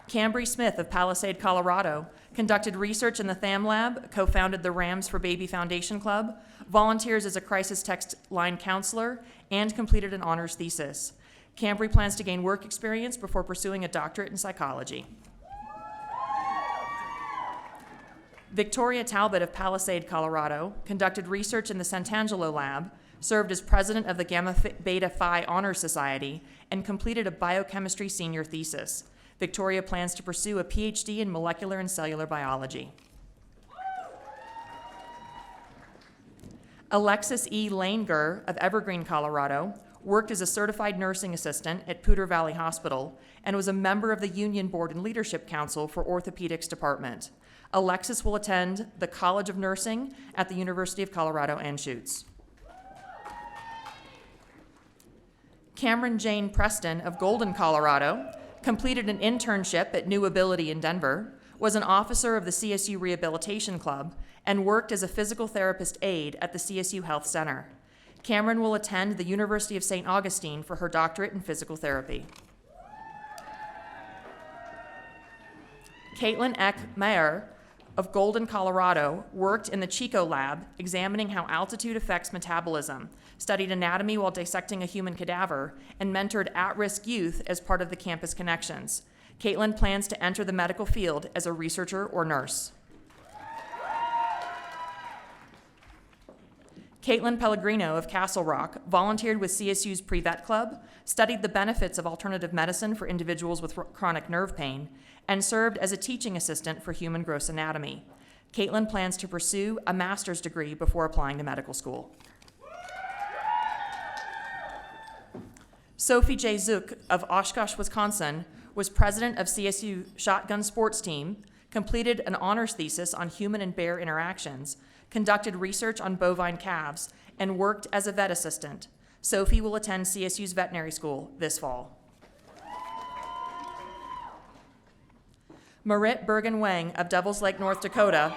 Cambry Smith of Palisade, Colorado, conducted research in the THAM lab, co-founded the Rams for Baby Foundation Club, volunteers as a crisis text line counselor, and completed an honors thesis. Cambry plans to gain work experience before pursuing a doctorate in psychology. Victoria Talbot of Palisade, Colorado, conducted research in the Santangelo lab, served as president of the Gamma Beta Phi Honor Society, and completed a biochemistry senior thesis. Victoria plans to pursue a PhD in molecular and cellular biology. Alexis E. Langer of Evergreen, Colorado, worked as a certified nursing assistant at Poudre Valley Hospital and was a member of the Union Board and Leadership Council for Orthopedics Department. Alexis will attend the College of Nursing at the University of Colorado Anschutz. Cameron Jane Preston of Golden, Colorado, completed an internship at New Ability in Denver, was an officer of the CSU Rehabilitation Club, and worked as a physical therapist aide at the CSU Health Center. Cameron will attend the University of St. Augustine for her doctorate in physical therapy. Caitlin Eck Mayer of Golden, Colorado, worked in the Chico lab, examining how altitude affects metabolism, studied anatomy while dissecting a human cadaver, and mentored at-risk youth as part of the Campus Connections. Caitlin plans to enter the medical field as a researcher or nurse. Caitlin Pellegrino of Castle Rock volunteered with CSU's Pre-Vet Club, studied the benefits of alternative medicine for individuals with chronic nerve pain, and served as a teaching assistant for human gross anatomy. Caitlin plans to pursue a master's degree before applying to medical school. Sophie J. Zook of Oshkosh, Wisconsin, was president of CSU Shotgun Sports Team, completed an honors thesis on human and bear interactions, conducted research on bovine calves, and worked as a vet assistant. Sophie will attend CSU's veterinary school this fall. Marit Bergen Wang of Devils Lake, North Dakota,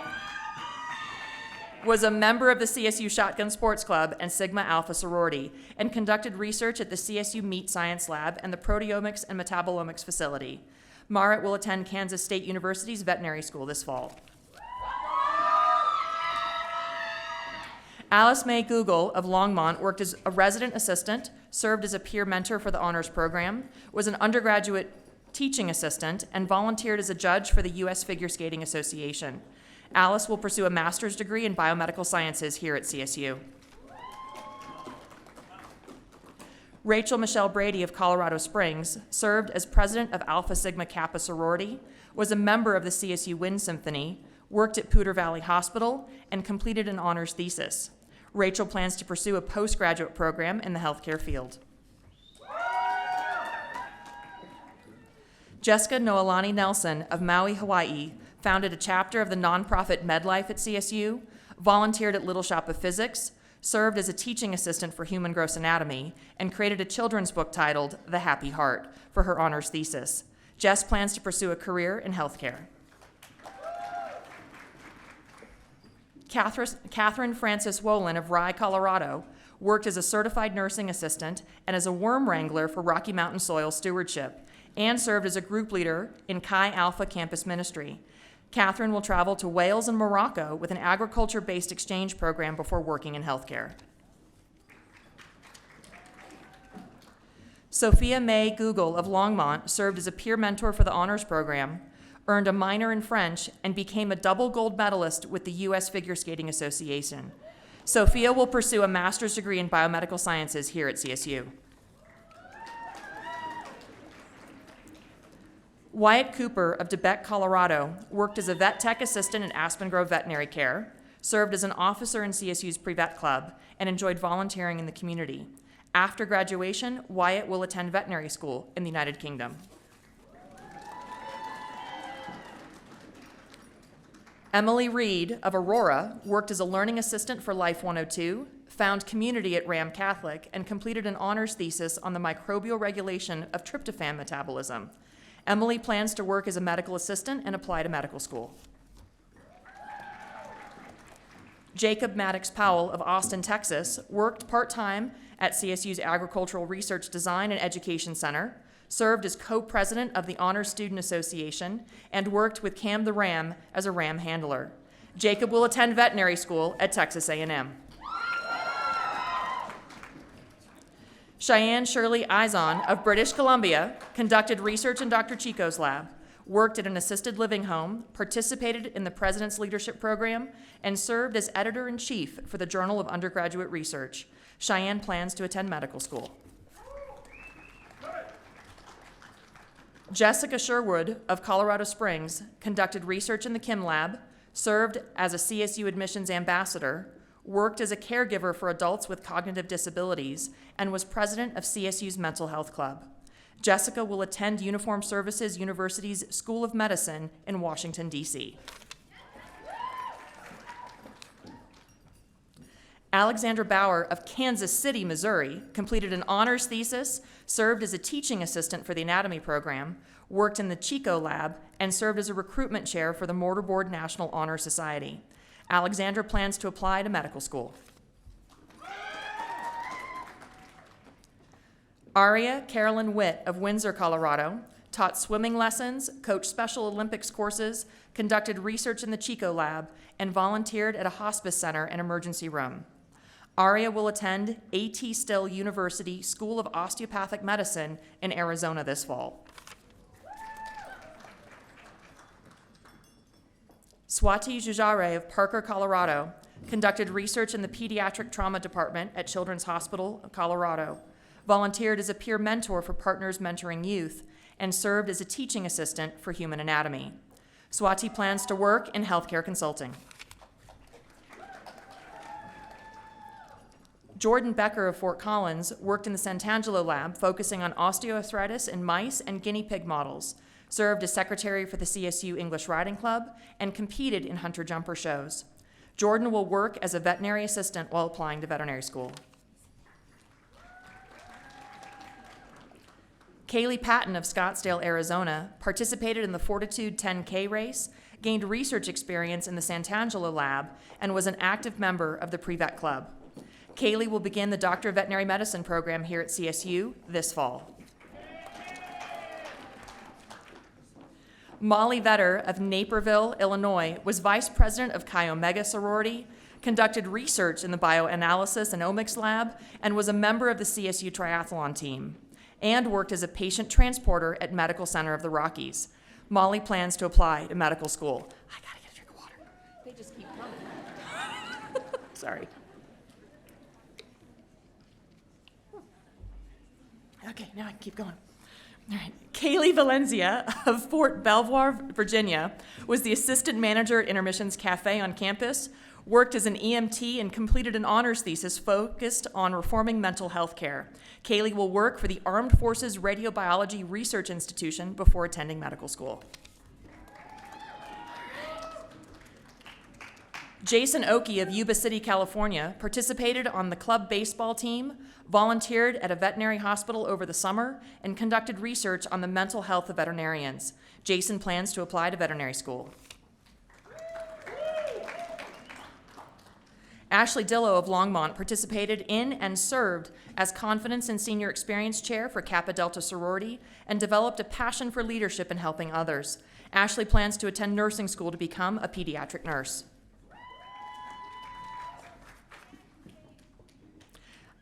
was a member of the CSU Shotgun Sports Club and Sigma Alpha sorority, and conducted research at the CSU Meat Science Lab and the Proteomics and Metabolomics facility. Marit will attend Kansas State University's veterinary school this fall. Alice May Google of Longmont worked as a resident assistant, served as a peer mentor for the honors program, was an undergraduate teaching assistant, and volunteered as a judge for the U.S. Figure Skating Association. Alice will pursue a master's degree in biomedical sciences here at CSU. Rachel Michelle Brady of Colorado Springs served as president of Alpha Sigma Kappa sorority, was a member of the CSU Wind Symphony, worked at Poudre Valley Hospital, and completed an honors thesis. Rachel plans to pursue a postgraduate program in the healthcare field. Jessica Noelani Nelson of Maui, Hawaii, founded a chapter of the nonprofit MedLife at CSU, volunteered at Little Shop of Physics, served as a teaching assistant for human gross anatomy, and created a children's book titled The Happy Heart for her honors thesis. Jess plans to pursue a career in healthcare. Catherine Francis Wolin of Rye, Colorado, worked as a certified nursing assistant and as a worm wrangler for Rocky Mountain Soil Stewardship, and served as a group leader in Chi Alpha Campus Ministry. Catherine will travel to Wales and Morocco with an agriculture-based exchange program before working in healthcare. Sophia May Google of Longmont served as a peer mentor for the honors program, earned a minor in French, and became a double gold medalist with the U.S. Figure Skating Association. Sophia will pursue a master's degree in biomedical sciences here at CSU. Wyatt Cooper of DeBeck, Colorado, worked as a vet tech assistant at Aspen Grove Veterinary Care, served as an officer in CSU's pre-vet club, and enjoyed volunteering in the community. After graduation, Wyatt will attend veterinary school in the United Kingdom. Emily Reed of Aurora worked as a learning assistant for Life 102, found community at Ram Catholic, and completed an honors thesis on the microbial regulation of tryptophan metabolism. Emily plans to work as a medical assistant and apply to medical school. Jacob Maddox Powell of Austin, Texas, worked part-time at CSU's Agricultural Research Design and Education Center, served as co-president of the Honor Student Association, and worked with Cam the Ram as a ram handler. Jacob will attend veterinary school at Texas A&M. Cheyenne Shirley Izon of British Columbia conducted research in Dr. Chico's lab, worked at an assisted living home, participated in the President's Leadership Program, and served as editor-in-chief for the Journal of Undergraduate Research. Cheyenne plans to attend medical school. Jessica Sherwood of Colorado Springs conducted research in the Kim Lab, served as a CSU admissions ambassador, worked as a caregiver for adults with cognitive disabilities, and was president of CSU's Mental Health Club. Jessica will attend Uniformed Services University's School of Medicine in Washington, D.C. Alexandra Bauer of Kansas City, Missouri, completed an honors thesis, served as a teaching assistant for the anatomy program, worked in the Chico Lab, and served as a recruitment chair for the Mortarboard National Honor Society. Alexandra plans to apply to medical school. Aria Carolyn Witt of Windsor, Colorado, taught swimming lessons, coached Special Olympics courses, conducted research in the Chico Lab, and volunteered at a hospice center and emergency room. Aria will attend A.T. Still University School of Osteopathic Medicine in Arizona this fall. Swati Jujare of Parker, Colorado, conducted research in the Pediatric Trauma Department at Children's Hospital of Colorado, volunteered as a peer mentor for Partners Mentoring Youth, and served as a teaching assistant for human anatomy. Swati plans to work in healthcare consulting. Jordan Becker of Fort Collins worked in the Santangelo lab, focusing on osteoarthritis in mice and guinea pig models, served as secretary for the CSU English Riding Club, and competed in hunter-jumper shows. Jordan will work as a veterinary assistant while applying to veterinary school. Kaylee Patton of Scottsdale, Arizona, participated in the Fortitude 10K race, gained research experience in the Santangelo lab, and was an active member of the Pre-Vet Club. Kaylee will begin the Doctor of Veterinary Medicine program here at CSU this fall. Molly Vetter of Naperville, Illinois, was vice president of Chi Omega sorority, conducted research in the bioanalysis and omics lab, and was a member of the CSU triathlon team, and worked as a patient transporter at Medical Center of the Rockies. Molly plans to apply to medical school. I gotta get a drink of water. They just keep coming. Sorry. Okay, now I can keep going. All right. Kaylee Valencia of Fort Belvoir, Virginia, was the assistant manager at Intermissions Cafe on campus, worked as an EMT, and completed an honors thesis focused on reforming mental health care. Kaylee will work for the Armed Forces Radiobiology Research Institution before attending medical school. Jason Oki of Yuba City, California, participated on the club baseball team, volunteered at a veterinary hospital over the summer, and conducted research on the mental health of veterinarians. Jason plans to apply to veterinary school. Ashley Dillow of Longmont participated in and served as Confidence and Senior Experience Chair for Kappa Delta Sorority and developed a passion for leadership and helping others. Ashley plans to attend nursing school to become a pediatric nurse.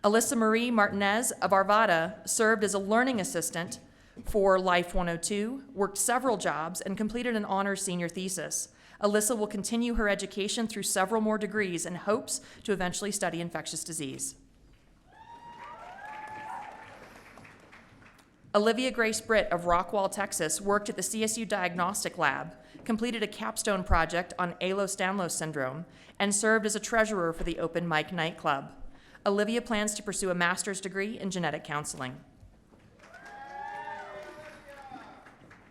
Alyssa Marie Martinez of Arvada served as a learning assistant for Life 102, worked several jobs, and completed an honors senior thesis. Alyssa will continue her education through several more degrees and hopes to eventually study infectious disease. Olivia Grace Britt of Rockwall, Texas, worked at the CSU Diagnostic Lab, completed a capstone project on Ehlers-Danlos syndrome, and served as a treasurer for the Open Mic Nightclub. Olivia plans to pursue a master's degree in genetic counseling.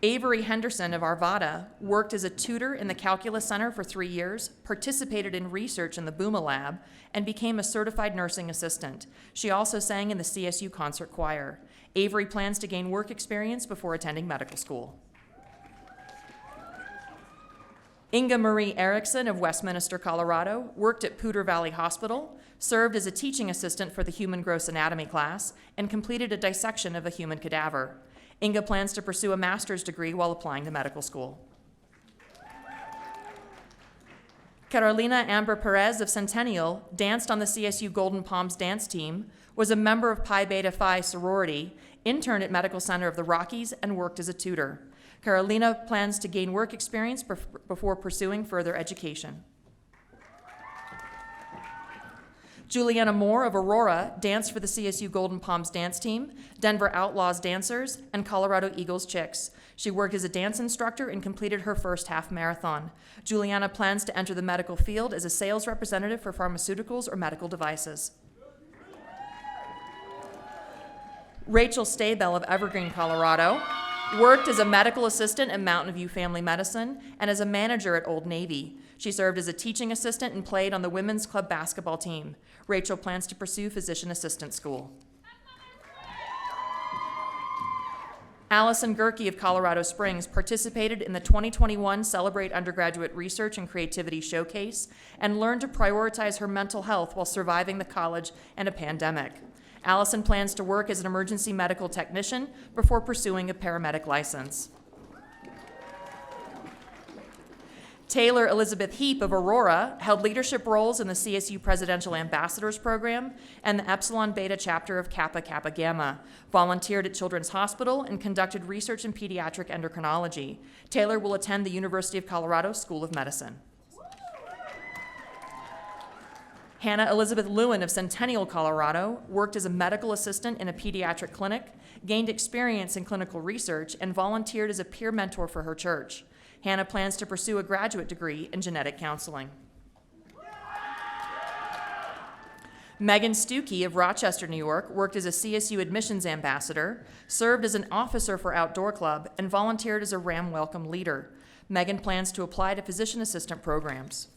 Avery Henderson of Arvada worked as a tutor in the Calculus Center for 3 years, participated in research in the Booma Lab, and became a certified nursing assistant. She also sang in the CSU concert choir. Avery plans to gain work experience before attending medical school. Inga Marie Erickson of Westminster, Colorado, worked at Poudre Valley Hospital, served as a teaching assistant for the human gross anatomy class, and completed a dissection of a human cadaver. Inga plans to pursue a master's degree while applying to medical school. Carolina Amber Perez of Centennial danced on the CSU Golden Palms dance team, was a member of Pi Beta Phi sorority, interned at Medical Center of the Rockies, and worked as a tutor. Carolina plans to gain work experience before pursuing further education. Juliana Moore of Aurora danced for the CSU Golden Palms dance team, Denver Outlaws dancers, and Colorado Eagles Chicks. She worked as a dance instructor and completed her first half marathon. Juliana plans to enter the medical field as a sales representative for pharmaceuticals or medical devices. Rachel Stabell of Evergreen, Colorado, worked as a medical assistant at Mountain View Family Medicine and as a manager at Old Navy. She served as a teaching assistant and played on the women's club basketball team. Rachel plans to pursue physician assistant school. Allison Gerke of Colorado Springs participated in the 2021 Celebrate Undergraduate Research and Creativity Showcase and learned to prioritize her mental health while surviving the college and a pandemic. Allison plans to work as an emergency medical technician before pursuing a paramedic license. Taylor Elizabeth Heap of Aurora held leadership roles in the CSU Presidential Ambassadors Program and the Epsilon Beta chapter of Kappa Kappa Gamma, volunteered at Children's Hospital, and conducted research in pediatric endocrinology. Taylor will attend the University of Colorado School of Medicine. Hannah Elizabeth Lewin of Centennial, Colorado, worked as a medical assistant in a pediatric clinic, gained experience in clinical research, and volunteered as a peer mentor for her church. Hannah plans to pursue a graduate degree in genetic counseling. Megan Stuckey of Rochester, New York, worked as a CSU admissions ambassador, served as an officer for Outdoor Club, and volunteered as a RAM Welcome leader. Megan plans to apply to physician assistant programs.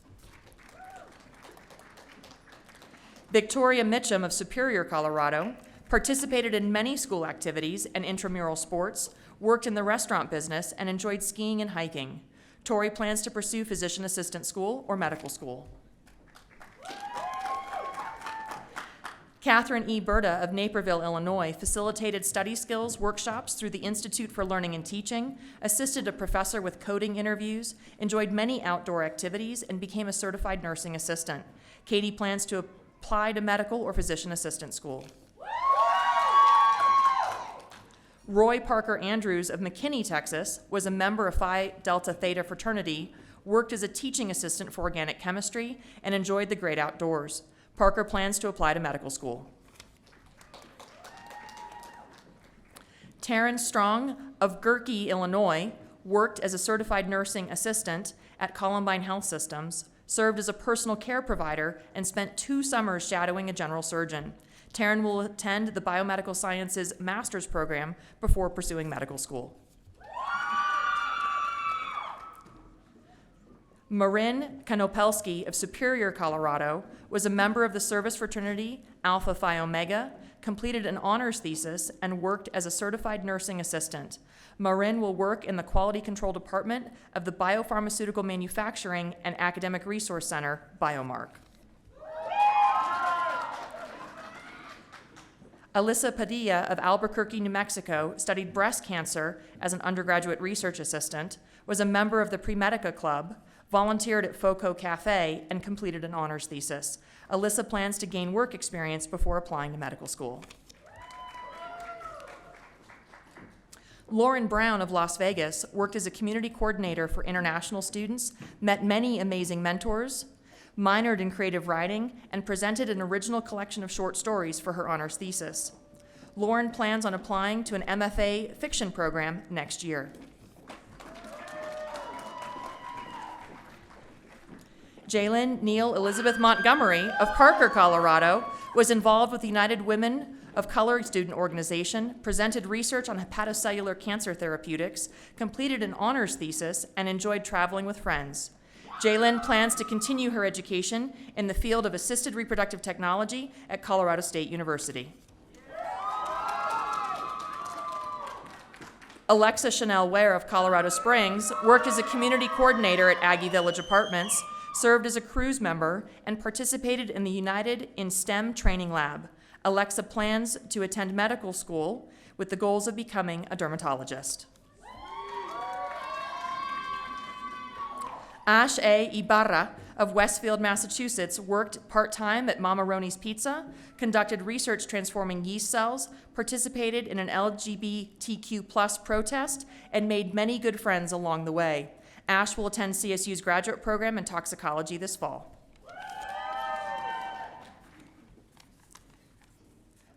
Victoria Mitchum of Superior, Colorado, participated in many school activities and intramural sports, worked in the restaurant business, and enjoyed skiing and hiking. Tori plans to pursue physician assistant school or medical school. Catherine E. Berta of Naperville, Illinois, facilitated study skills workshops through the Institute for Learning and Teaching, assisted a professor with coding interviews, enjoyed many outdoor activities, and became a certified nursing assistant. Katie plans to apply to medical or physician assistant school. Roy Parker Andrews of McKinney, Texas, was a member of Phi Delta Theta fraternity, worked as a teaching assistant for organic chemistry, and enjoyed the great outdoors. Parker plans to apply to medical school. Taryn Strong of Gerke, Illinois, worked as a certified nursing assistant at Columbine Health Systems, served as a personal care provider, and spent 2 summers shadowing a general surgeon. Taryn will attend the Biomedical Sciences master's program before pursuing medical school. Marin Konopelski of Superior, Colorado, was a member of the service fraternity Alpha Phi Omega, completed an honors thesis, and worked as a certified nursing assistant. Marin will work in the Quality Control Department of the Biopharmaceutical Manufacturing and Academic Resource Center, Biomark. Alyssa Padilla of Albuquerque, New Mexico, studied breast cancer as an undergraduate research assistant, was a member of the Premedica Club, volunteered at Foco Cafe, and completed an honors thesis. Alyssa plans to gain work experience before applying to medical school. Lauren Brown of Las Vegas worked as a community coordinator for international students, met many amazing mentors, minored in creative writing, and presented an original collection of short stories for her honors thesis. Lauren plans on applying to an MFA fiction program next year. Jalen Neal Elizabeth Montgomery of Parker, Colorado, was involved with the United Women of Color Student Organization, presented research on hepatocellular cancer therapeutics, completed an honors thesis, and enjoyed traveling with friends. Jalen plans to continue her education in the field of assisted reproductive technology at Colorado State University. Alexa Chanel Ware of Colorado Springs worked as a community coordinator at Aggie Village Apartments, served as a cruise member, and participated in the United in STEM Training Lab. Alexa plans to attend medical school with the goals of becoming a dermatologist. Ash A. Ibarra of Westfield, Massachusetts, worked part-time at Mama Roni's Pizza, conducted research transforming yeast cells, participated in an LGBTQ+ protest, and made many good friends along the way. Ash will attend CSU's graduate program in toxicology this fall.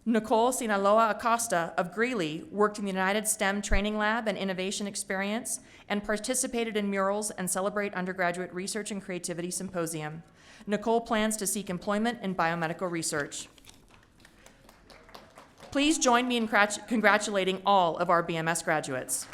Nicole Sinaloa Acosta of Greeley worked in the United STEM Training Lab and Innovation Experience and participated in murals and Celebrate Undergraduate Research and Creativity Symposium. Nicole plans to seek employment in biomedical research. Please join me in congratulating all of our BMS graduates.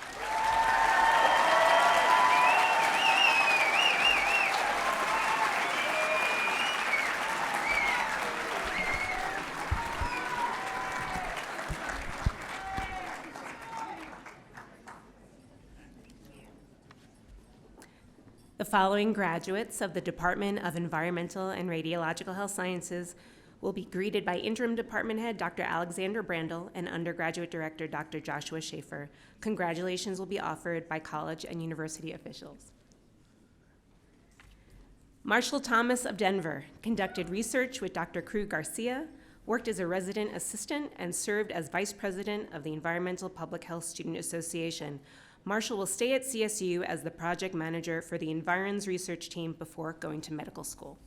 The following graduates of the Department of Environmental and Radiological Health Sciences will be greeted by Interim Department Head Dr. Alexander Brandel and Undergraduate Director Dr. Joshua Schaefer. Congratulations will be offered by college and university officials. Marshall Thomas of Denver conducted research with Dr. Crew Garcia, worked as a resident assistant, and served as Vice President of the Environmental Public Health Student Association. Marshall will stay at CSU as the project manager for the Environs research team before going to medical school.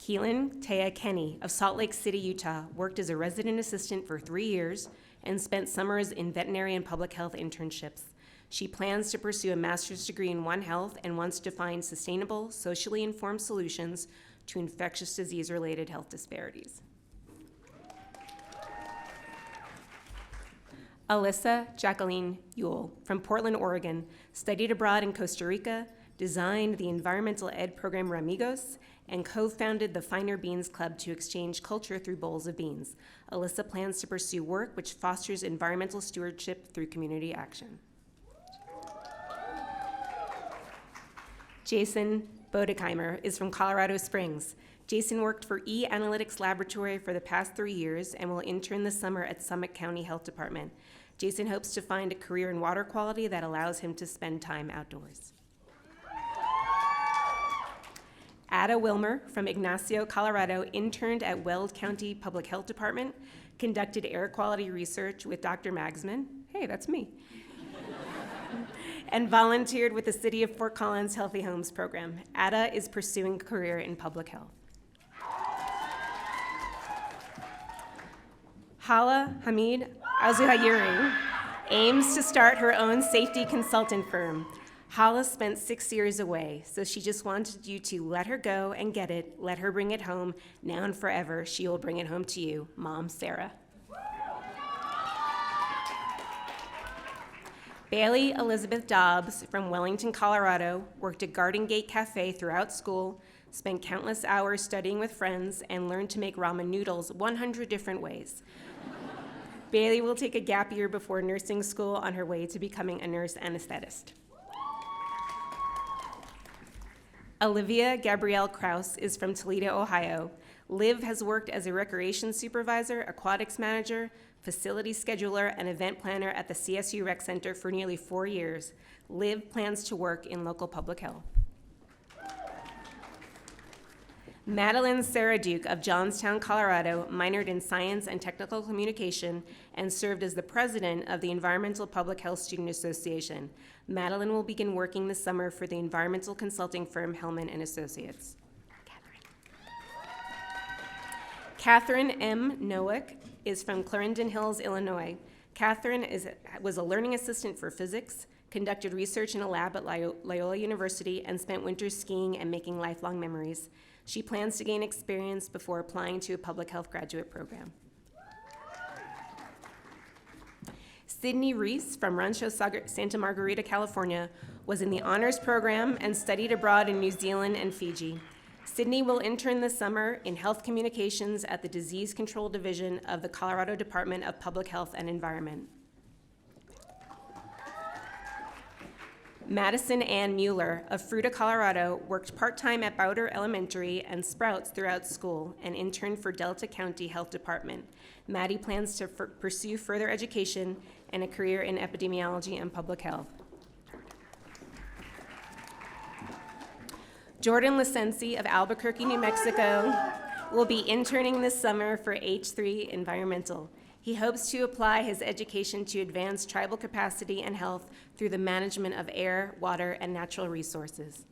Keelan Taya Kenny of Salt Lake City, Utah, worked as a resident assistant for 3 years and spent summers in veterinary and public health internships. She plans to pursue a master's degree in One Health and wants to find sustainable, socially informed solutions to infectious disease-related health disparities. Alyssa Jacqueline Ewell from Portland, Oregon, studied abroad in Costa Rica, designed the environmental ed program Ramigos, and co-founded the Finer Beans Club to exchange culture through bowls of beans. Alyssa plans to pursue work which fosters environmental stewardship through community action. Jason Bodekeimer is from Colorado Springs. Jason worked for E-Analytics Laboratory for the past 3 years and will intern this summer at Summit County Health Department. Jason hopes to find a career in water quality that allows him to spend time outdoors. Ada Wilmer from Ignacio, Colorado, interned at Weld County Public Health Department, conducted air quality research with Dr. Magsman, hey, that's me, and volunteered with the City of Fort Collins Healthy Homes program. Ada is pursuing a career in public health. Hala Hamid Azuhayuri aims to start her own safety consultant firm. Hala spent 6 years away, so she just wanted you to let her go and get it, let her bring it home. Now and forever, she will bring it home to you. Mom, Sarah. Bailey Elizabeth Dobbs from Wellington, Colorado, worked at Garden Gate Cafe throughout school, spent countless hours studying with friends, and learned to make ramen noodles 100 different ways. Bailey will take a gap year before nursing school on her way to becoming a nurse anesthetist. Olivia Gabrielle Kraus is from Toledo, Ohio. Liv has worked as a recreation supervisor, aquatics manager, facility scheduler, and event planner at the CSU Rec Center for nearly 4 years. Liv plans to work in local public health. Madeline Sarah Duke of Johnstown, Colorado, minored in science and technical communication and served as the president of the Environmental Public Health Student Association. Madeline will begin working this summer for the environmental consulting firm Hellman & Associates. Catherine M. Nowick is from Clarendon Hills, Illinois. Catherine was a learning assistant for physics, conducted research in a lab at Loyola University, and spent winters skiing and making lifelong memories. She plans to gain experience before applying to a public health graduate program. Sydney Reese from Rancho Santa Margarita, California, was in the honors program and studied abroad in New Zealand and Fiji. Sydney will intern this summer in health communications at the Disease Control Division of the Colorado Department of Public Health and Environment. Madison Ann Mueller of Fruita, Colorado, worked part-time at Bowder Elementary and Sprouts throughout school and interned for Delta County Health Department. Maddie plans to pursue further education and a career in epidemiology and public health. Jordan Licensi of Albuquerque, New Mexico, will be interning this summer for H3 Environmental. He hopes to apply his education to advance tribal capacity and health through the management of air, water, and natural resources.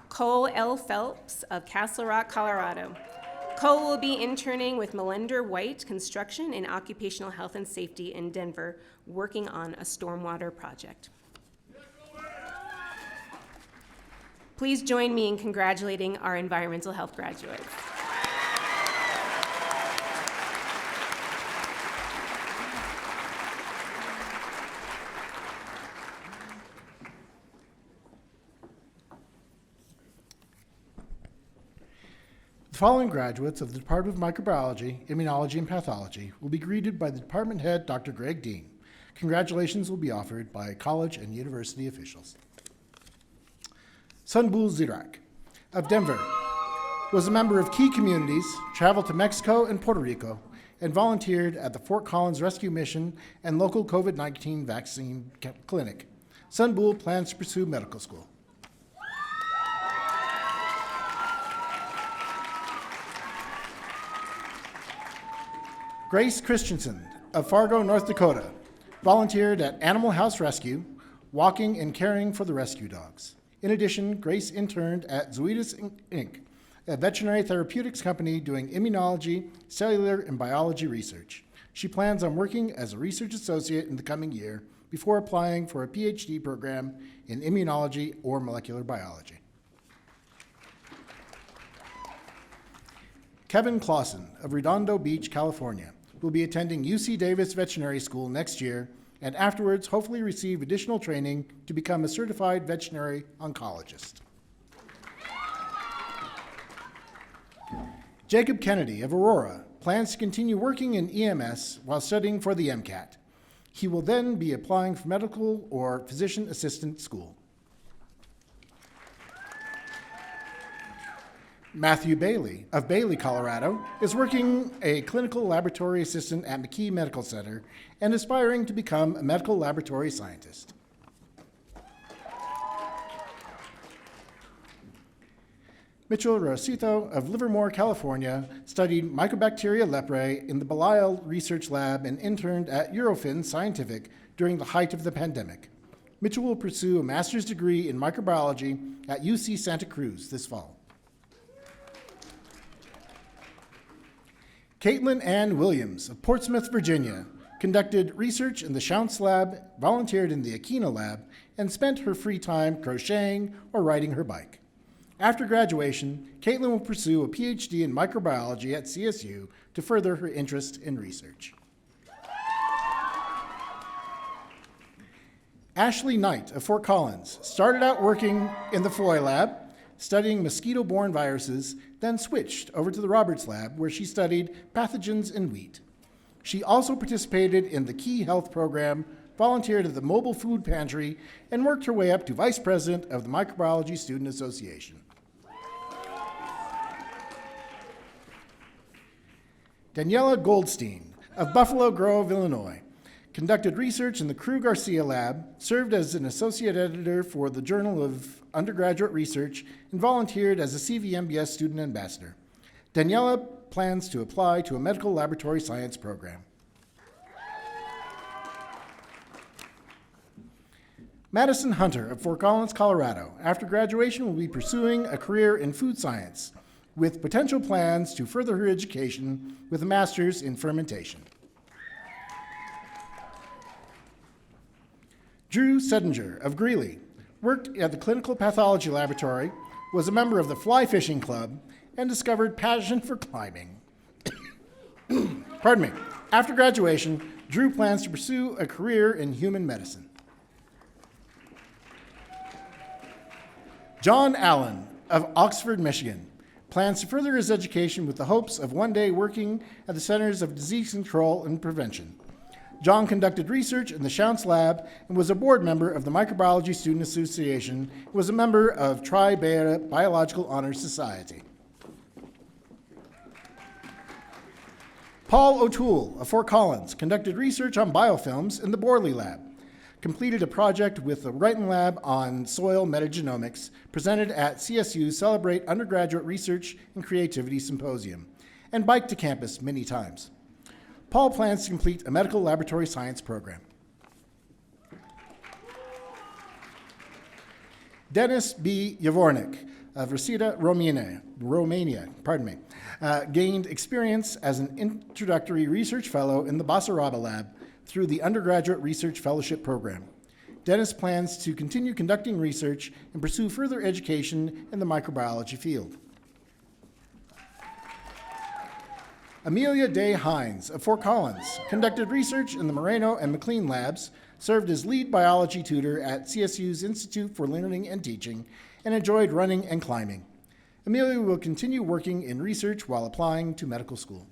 Cole L. Phelps of Castle Rock, Colorado. Cole will be interning with Melender White Construction in Occupational Health and Safety in Denver, working on a stormwater project. Please join me in congratulating our environmental health graduates. The following graduates of the Department of Microbiology, Immunology, and Pathology will be greeted by the department head, Dr. Greg Dean. Congratulations will be offered by college and university officials. Sunbul Zirak of Denver was a member of key communities, traveled to Mexico and Puerto Rico, and volunteered at the Fort Collins Rescue Mission and local COVID-19 vaccine clinic. Sunbul plans to pursue medical school. Grace Christensen of Fargo, North Dakota, volunteered at Animal House Rescue, walking and caring for the rescue dogs. In addition, Grace interned at Zoetis Inc., a veterinary therapeutics company doing immunology, cellular, and biology research. She plans on working as a research associate in the coming year before applying for a PhD program in immunology or molecular biology. Kevin Clausen of Redondo Beach, California, will be attending UC Davis Veterinary School next year and afterwards hopefully receive additional training to become a certified veterinary oncologist. Jacob Kennedy of Aurora plans to continue working in EMS while studying for the MCAT. He will then be applying for medical or physician assistant school. Matthew Bailey of Bailey, Colorado, is working a clinical laboratory assistant at McKee Medical Center and aspiring to become a medical laboratory scientist. Mitchell Rosito of Livermore, California, studied Mycobacteria leprae in the Belial Research Lab and interned at Eurofin Scientific during the height of the pandemic. Mitchell will pursue a master's degree in microbiology at UC Santa Cruz this fall. Caitlin Ann Williams of Portsmouth, Virginia, conducted research in the Schounz Lab, volunteered in the Aquina Lab, and spent her free time crocheting or riding her bike. After graduation, Caitlin will pursue a PhD in microbiology at CSU to further her interest in research. Ashley Knight of Fort Collins started out working in the Foy Lab, studying mosquito-borne viruses, then switched over to the Roberts Lab, where she studied pathogens in wheat. She also participated in the Key Health program, volunteered at the Mobile Food Pantry, and worked her way up to Vice President of the Microbiology Student Association. Daniela Goldstein of Buffalo Grove, Illinois, conducted research in the Crew Garcia Lab, served as an associate editor for the Journal of Undergraduate Research, and volunteered as a CVMBS student ambassador. Daniela plans to apply to a medical laboratory science program. Madison Hunter of Fort Collins, Colorado, after graduation will be pursuing a career in food science, with potential plans to further her education with a master's in fermentation. Drew Sedinger of Greeley worked at the Clinical Pathology Laboratory, was a member of the Fly Fishing Club, and discovered passion for climbing. Pardon me. After graduation, Drew plans to pursue a career in human medicine. John Allen of Oxford, Michigan, plans to further his education with the hopes of one day working at the Centers of Disease Control and Prevention. John conducted research in the Schounz Lab and was a board member of the Microbiology Student Association and was a member of Tri Beta Biological Honors Society. Paul O'Toole of Fort Collins conducted research on biofilms in the Borley Lab, completed a project with the Wrighton Lab on soil metagenomics, presented at CSU's Celebrate Undergraduate Research and Creativity Symposium, and biked to campus many times. Paul plans to complete a medical laboratory science program. Dennis B. Yavornik of Reseda, Romania, gained experience as an introductory research fellow in the Basaraba Lab through the Undergraduate Research Fellowship Program. Dennis plans to continue conducting research and pursue further education in the microbiology field. Amelia Day Hines of Fort Collins conducted research in the Moreno and McLean labs, served as lead biology tutor at CSU's Institute for Learning and Teaching, and enjoyed running and climbing. Amelia will continue working in research while applying to medical school.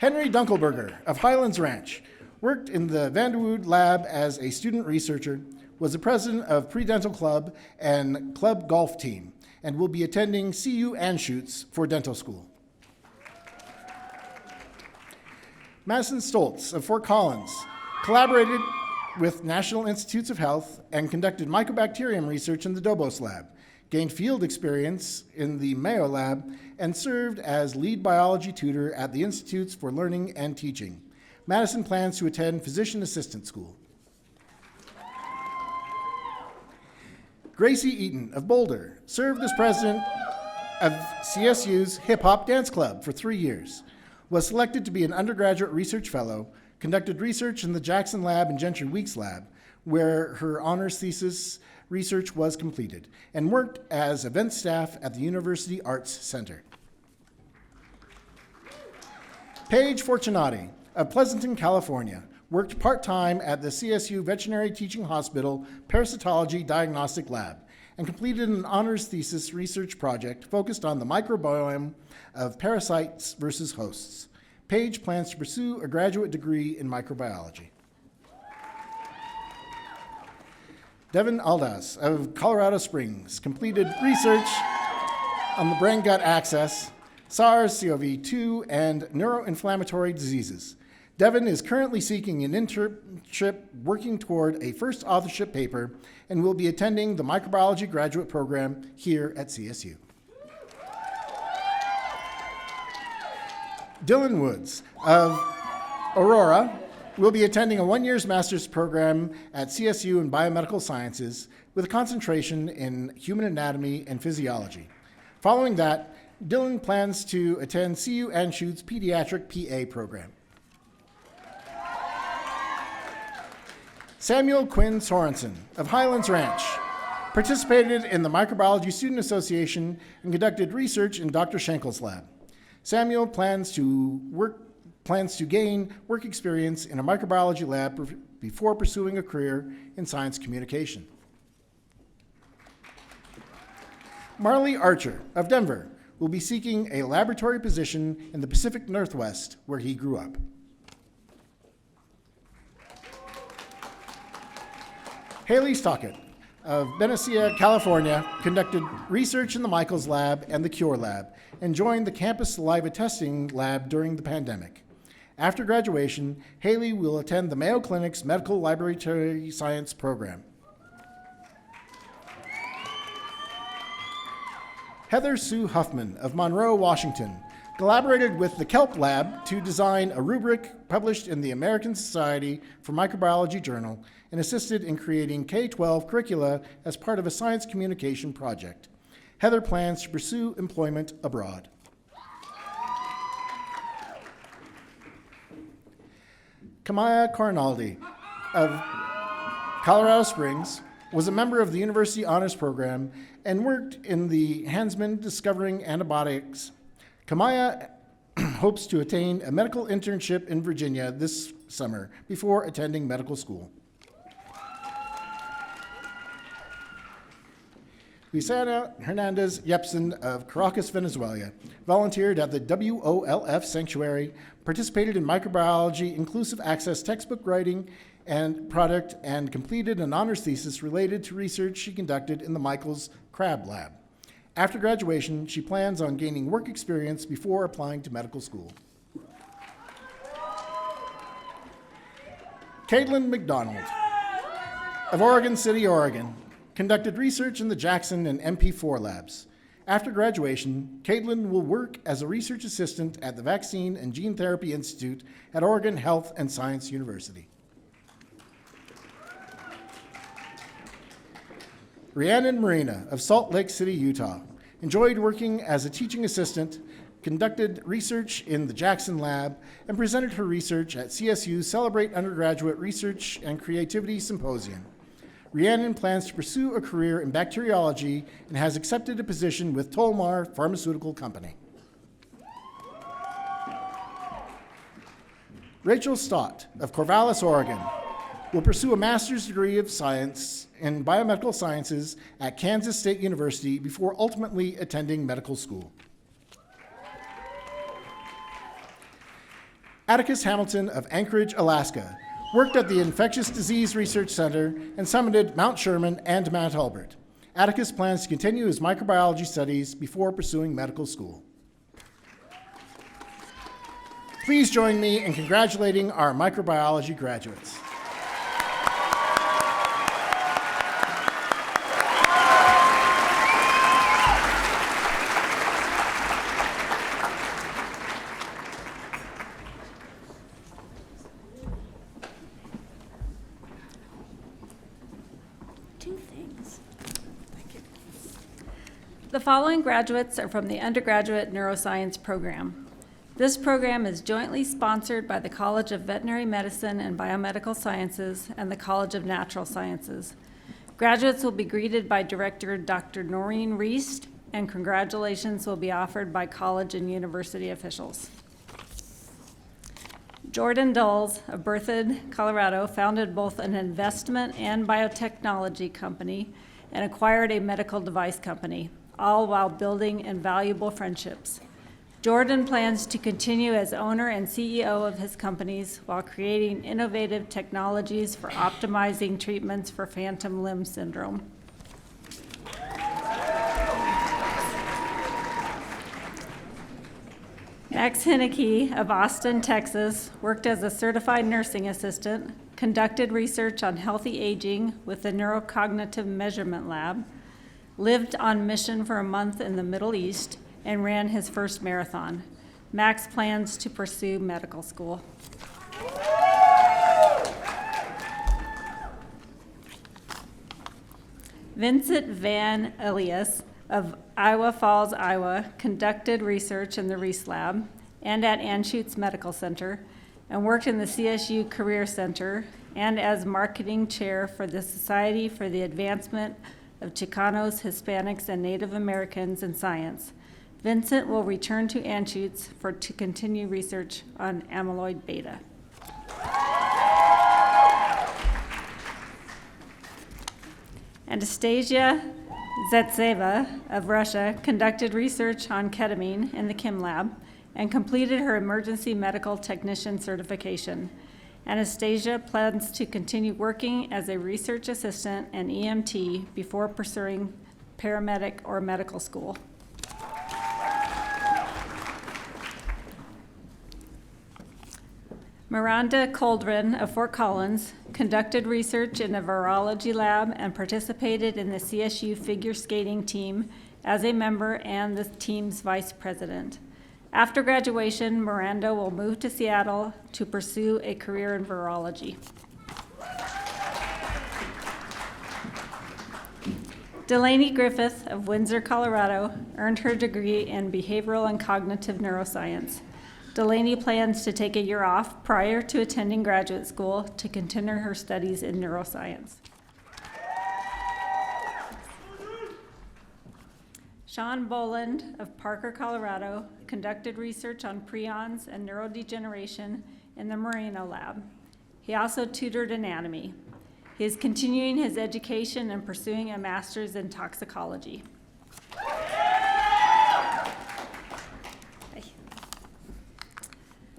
Henry Dunkelberger of Highlands Ranch worked in the Vanderwood Lab as a student researcher, was the president of Pre-Dental Club and Club Golf Team, and will be attending CU Anschutz for dental school. Madison Stoltz of Fort Collins collaborated with National Institutes of Health and conducted mycobacterium research in the Dobos Lab, gained field experience in the Mayo Lab, and served as lead biology tutor at the Institutes for Learning and Teaching. Madison plans to attend physician assistant school. Gracie Eaton of Boulder served as president of CSU's Hip Hop Dance Club for 3 years, was selected to be an undergraduate research fellow, conducted research in the Jackson Lab and Gentry Weeks Lab, where her honors thesis research was completed, and worked as event staff at the University Arts Center. Paige Fortunati of Pleasanton, California, worked part-time at the CSU Veterinary Teaching Hospital Parasitology Diagnostic Lab, and completed an honors thesis research project focused on the microbiome of parasites versus hosts. Paige plans to pursue a graduate degree in microbiology. Devin Aldas of Colorado Springs completed research on the brain-gut axis, SARS-CoV-2, and neuroinflammatory diseases. Devin is currently seeking an internship working toward a first authorship paper and will be attending the microbiology graduate program here at CSU. Dylan Woods of Aurora will be attending a one-year master's program at CSU in biomedical sciences with a concentration in human anatomy and physiology. Following that, Dylan plans to attend CU Anschutz's pediatric PA program. Samuel Quinn Sorensen of Highlands Ranch participated in the Microbiology Student Association and conducted research in Dr. Schenkel's lab. Samuel plans to gain work experience in a microbiology lab before pursuing a career in science communication. Marley Archer of Denver will be seeking a laboratory position in the Pacific Northwest, where he grew up. Haley Stockett of Benicia, California, conducted research in the Michaels Lab and the Cure Lab and joined the campus saliva testing lab during the pandemic. After graduation, Haley will attend the Mayo Clinic's Medical Laboratory Science program. Heather Sue Huffman of Monroe, Washington, collaborated with the Kelp Lab to design a rubric published in the American Society for Microbiology Journal and assisted in creating K-12 curricula as part of a science communication project. Heather plans to pursue employment abroad. Kamaya Carnaldi of Colorado Springs was a member of the University Honors Program and worked in the Hansman Discovering Antibiotics. Kamaya hopes to attain a medical internship in Virginia this summer before attending medical school. Luciana Hernandez Yepsen of Caracas, Venezuela, volunteered at the WOLF Sanctuary, participated in microbiology inclusive access textbook writing and product, and completed an honors thesis related to research she conducted in the Michaels Crab Lab. After graduation, she plans on gaining work experience before applying to medical school. Caitlin McDonald of Oregon City, Oregon, conducted research in the Jackson and MP4 labs. After graduation, Caitlin will work as a research assistant at the Vaccine and Gene Therapy Institute at Oregon Health and Science University. Rhiannon Marina of Salt Lake City, Utah, enjoyed working as a teaching assistant, conducted research in the Jackson Lab, and presented her research at CSU's Celebrate Undergraduate Research and Creativity Symposium. Rhiannon plans to pursue a career in bacteriology and has accepted a position with Tolmar Pharmaceutical Company. Rachel Stott of Corvallis, Oregon, will pursue a master's degree of science in biomedical sciences at Kansas State University before ultimately attending medical school. Atticus Hamilton of Anchorage, Alaska, worked at the Infectious Disease Research Center and summited Mount Sherman and Mount Albert. Atticus plans to continue his microbiology studies before pursuing medical school. Please join me in congratulating our microbiology graduates. The following graduates are from the undergraduate neuroscience program. This program is jointly sponsored by the College of Veterinary Medicine and Biomedical Sciences and the College of Natural Sciences. Graduates will be greeted by Director Dr. Noreen Reist, and congratulations will be offered by college and university officials. Jordan Dulles of Berthoud, Colorado, founded both an investment and biotechnology company and acquired a medical device company, all while building invaluable friendships. Jordan plans to continue as owner and CEO of his companies while creating innovative technologies for optimizing treatments for phantom limb syndrome. Max Hinneke of Austin, Texas, worked as a certified nursing assistant, conducted research on healthy aging with the Neurocognitive Measurement Lab, lived on mission for a month in the Middle East, and ran his first marathon. Max plans to pursue medical school. Vincent Van Elias of Iowa Falls, Iowa, conducted research in the Reese Lab and at Anschutz Medical Center, and worked in the CSU Career Center and as marketing chair for the Society for the Advancement of Chicanos, Hispanics, and Native Americans in Science. Vincent will return to Anschutz to continue research on amyloid beta. Anastasia Zatseva of Russia conducted research on ketamine in the Kim Lab and completed her emergency medical technician certification. Anastasia plans to continue working as a research assistant and EMT before pursuing paramedic or medical school. Miranda Coldren of Fort Collins conducted research in a virology lab and participated in the CSU figure skating team as a member and the team's vice president. After graduation, Miranda will move to Seattle to pursue a career in virology. Delaney Griffith of Windsor, Colorado, earned her degree in behavioral and cognitive neuroscience. Delaney plans to take a year off prior to attending graduate school to continue her studies in neuroscience. Sean Boland of Parker, Colorado, conducted research on prions and neurodegeneration in the Moreno Lab. He also tutored anatomy. He is continuing his education and pursuing a master's in toxicology.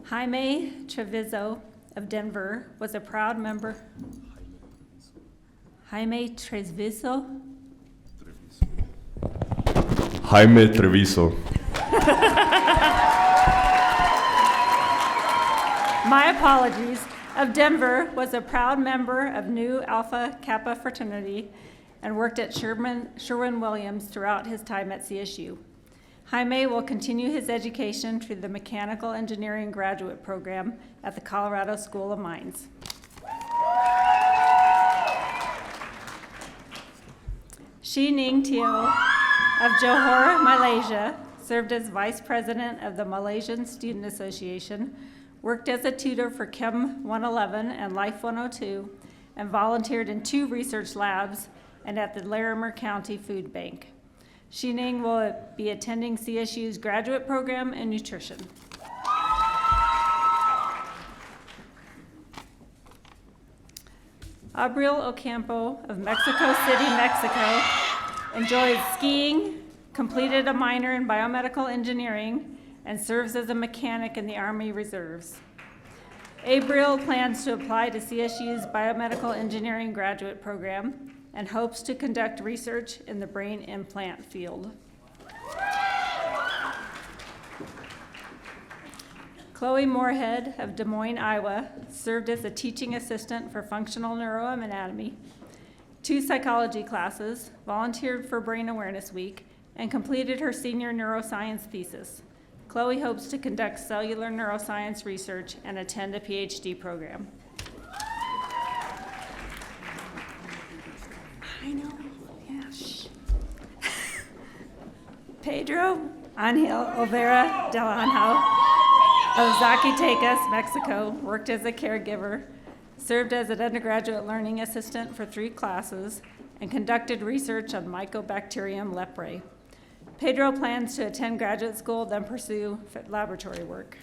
Jaime Treviso of Denver was a proud member. Jaime Treviso? Jaime Treviso. My apologies. Of Denver, was a proud member of Nu Alpha Kappa fraternity and worked at Sherwin-Williams throughout his time at CSU. Jaime will continue his education through the Mechanical Engineering Graduate Program at the Colorado School of Mines. Shi Ning Teo of Johor, Malaysia, served as vice president of the Malaysian Student Association, worked as a tutor for Chem 111 and Life 102, and volunteered in 2 research labs and at the Larimer County Food Bank. Xining will be attending CSU's graduate program in nutrition. Abril Ocampo of Mexico City, Mexico, enjoys skiing, completed a minor in biomedical engineering, and serves as a mechanic in the Army Reserves. Abril plans to apply to CSU's biomedical engineering graduate program and hopes to conduct research in the brain implant field. Chloe Moorhead of Des Moines, Iowa, served as a teaching assistant for functional neuroanatomy, 2 psychology classes, volunteered for Brain Awareness Week, and completed her senior neuroscience thesis. Chloe hopes to conduct cellular neuroscience research and attend a PhD program. I know, yeah, shh. Pedro Angel Olvera del Anjo of Zacatecas, Mexico, worked as a caregiver, served as an undergraduate learning assistant for 3 classes, and conducted research on Mycobacterium leprae. Pedro plans to attend graduate school, then pursue laboratory work.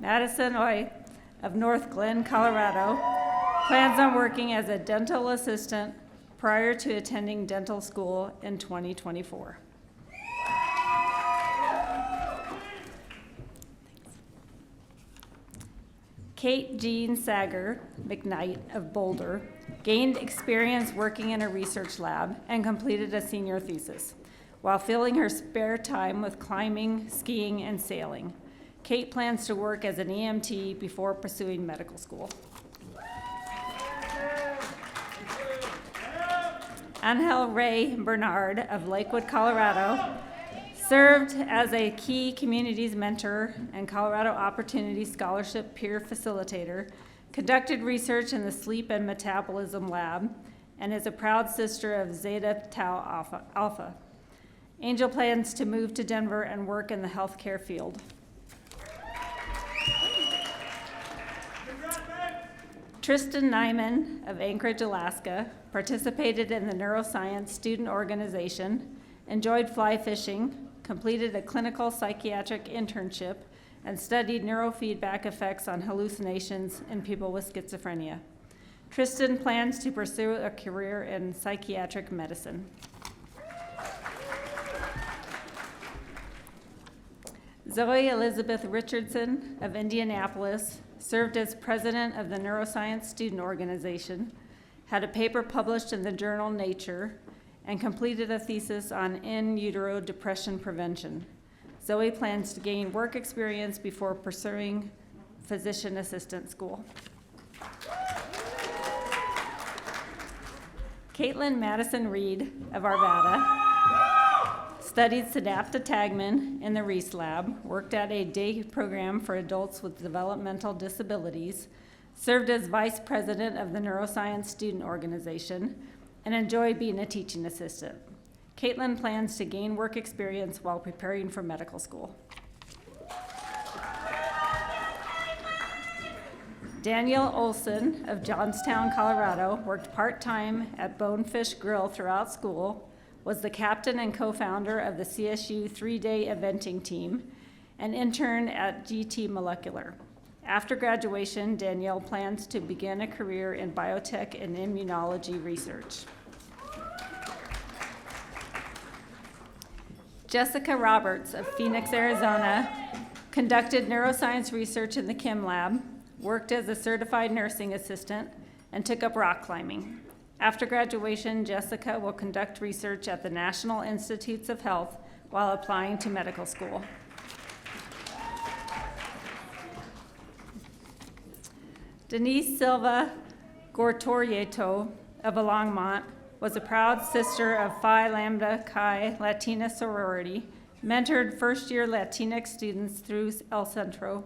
Madison Oy of North Glen, Colorado, plans on working as a dental assistant prior to attending dental school in 2024. Kate Jean Sager McKnight of Boulder gained experience working in a research lab and completed a senior thesis while filling her spare time with climbing, skiing, and sailing. Kate plans to work as an EMT before pursuing medical school. Angel Ray Bernard of Lakewood, Colorado, served as a key communities mentor and Colorado Opportunity Scholarship peer facilitator, conducted research in the sleep and metabolism lab, and is a proud sister of Zeta Tau Alpha. Angel plans to move to Denver and work in the healthcare field. Tristan Nyman of Anchorage, Alaska, participated in the neuroscience student organization, enjoyed fly fishing, completed a clinical psychiatric internship, and studied neurofeedback effects on hallucinations in people with schizophrenia. Tristan plans to pursue a career in psychiatric medicine. Zoe Elizabeth Richardson of Indianapolis served as president of the Neuroscience Student Organization, had a paper published in the journal Nature, and completed a thesis on in utero depression prevention. Zoe plans to gain work experience before pursuing physician assistant school. Caitlin Madison Reed of Arvada studied synaptotagmin in the Reese Lab, worked at a day program for adults with developmental disabilities, served as vice president of the Neuroscience Student Organization, and enjoyed being a teaching assistant. Caitlin plans to gain work experience while preparing for medical school. Daniel Olson of Johnstown, Colorado, worked part-time at Bonefish Grill throughout school, was the captain and co-founder of the CSU 3-day eventing team, and interned at GT Molecular. After graduation, Danielle plans to begin a career in biotech and immunology research. Jessica Roberts of Phoenix, Arizona, conducted neuroscience research in the Chem Lab, worked as a certified nursing assistant, and took up rock climbing. After graduation, Jessica will conduct research at the National Institutes of Health while applying to medical school. Denise Silva Gortorieto of Longmont was a proud sister of Phi Lambda Chi Latina sorority, mentored first-year Latinx students through El Centro,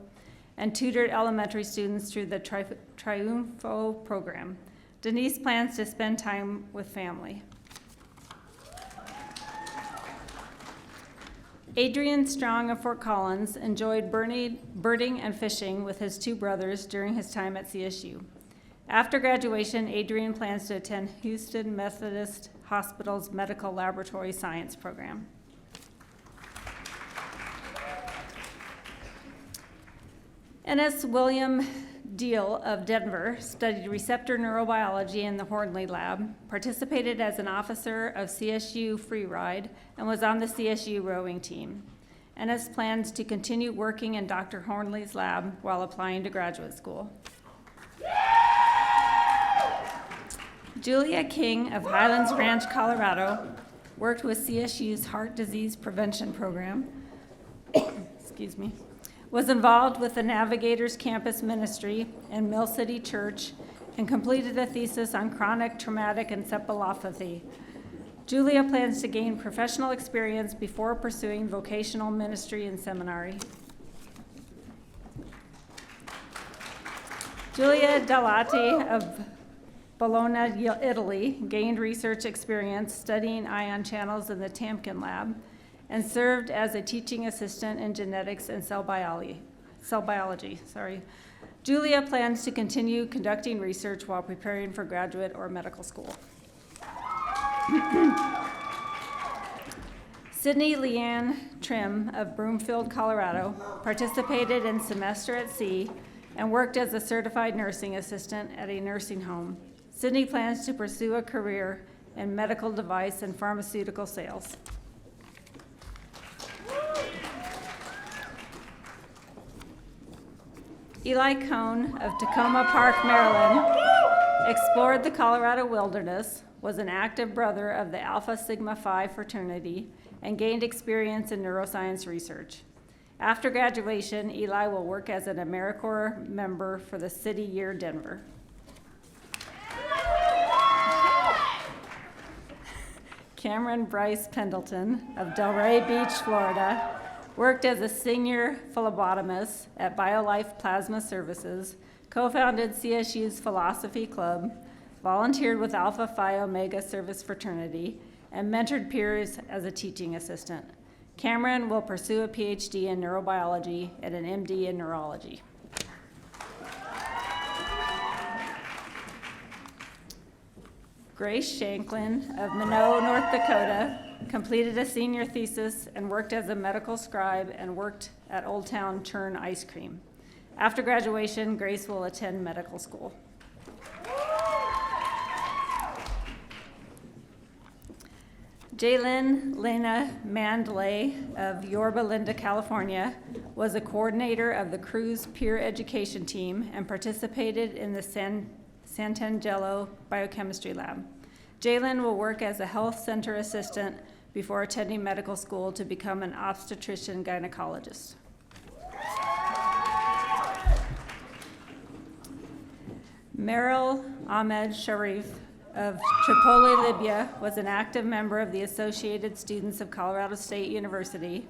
and tutored elementary students through the Triunfo program. Denise plans to spend time with family. Adrian Strong of Fort Collins enjoyed birding and fishing with his two brothers during his time at CSU. After graduation, Adrian plans to attend Houston Methodist Hospital's Medical Laboratory Science program. N.S. William Deal of Denver studied receptor neurobiology in the Hornley Lab, participated as an officer of CSU Free Ride, and was on the CSU rowing team. N.S. plans to continue working in Dr. Hornley's lab while applying to graduate school. Julia King of Highlands Ranch, Colorado, worked with CSU's heart disease prevention program, was involved with the Navigators Campus Ministry and Mill City Church, and completed a thesis on chronic traumatic encephalopathy. Julia plans to gain professional experience before pursuing vocational ministry and seminary. Julia Dalati of Bologna, Italy, gained research experience studying ion channels in the Tamkin Lab, and served as a teaching assistant in genetics and cell biology. Julia plans to continue conducting research while preparing for graduate or medical school. Sydney Leanne Trim of Broomfield, Colorado, participated in Semester at Sea and worked as a certified nursing assistant at a nursing home. Sydney plans to pursue a career in medical device and pharmaceutical sales. Eli Cohn of Tacoma Park, Maryland, explored the Colorado wilderness, was an active brother of the Alpha Sigma Phi fraternity, and gained experience in neuroscience research. After graduation, Eli will work as an AmeriCorps member for the City Year Denver. Cameron Bryce Pendleton of Delray Beach, Florida, worked as a senior phlebotomist at BioLife Plasma Services, co-founded CSU's Philosophy Club, volunteered with Alpha Phi Omega Service Fraternity, and mentored peers as a teaching assistant. Cameron will pursue a PhD in neurobiology and an MD in neurology. Grace Shanklin of Minot, North Dakota, completed a senior thesis and worked as a medical scribe and worked at Old Town Churn Ice Cream. After graduation, Grace will attend medical school. Jaylyn Lena Mandley of Yorba Linda, California, was a coordinator of the Cruise Peer Education Team and participated in the Santangelo Biochemistry Lab. Jaylyn will work as a health center assistant before attending medical school to become an obstetrician gynecologist. Meryl Ahmed Sharif of Tripoli, Libya, was an active member of the Associated Students of Colorado State University,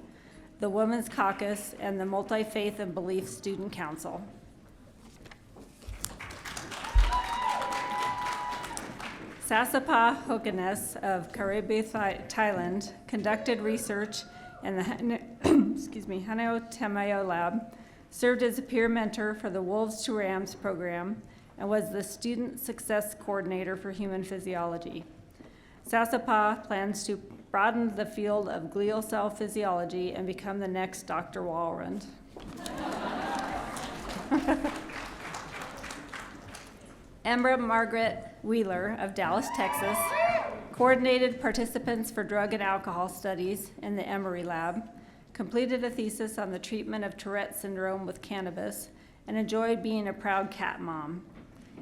the Women's Caucus, and the Multi-Faith and Belief Student Council. Sasapa Hokanes of Karibi, Thailand, conducted research in the Haneo Tamayo Lab, served as a peer mentor for the Wolves to Rams program, and was the student success coordinator for human physiology. Sasapa plans to broaden the field of glial cell physiology and become the next Dr. Walrond. Emra Margaret Wheeler of Dallas, Texas, coordinated participants for drug and alcohol studies in the Emory Lab, completed a thesis on the treatment of Tourette syndrome with cannabis, and enjoyed being a proud cat mom.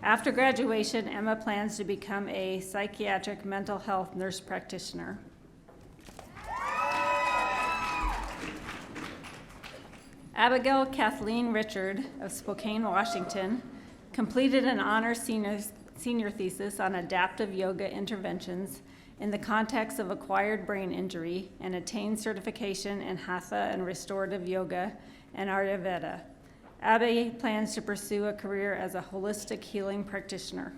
After graduation, Emma plans to become a psychiatric mental health nurse practitioner. Abigail Kathleen Richard of Spokane, Washington, completed an honors senior thesis on adaptive yoga interventions in the context of acquired brain injury and attained certification in Hatha and restorative yoga and Ayurveda. Abby plans to pursue a career as a holistic healing practitioner.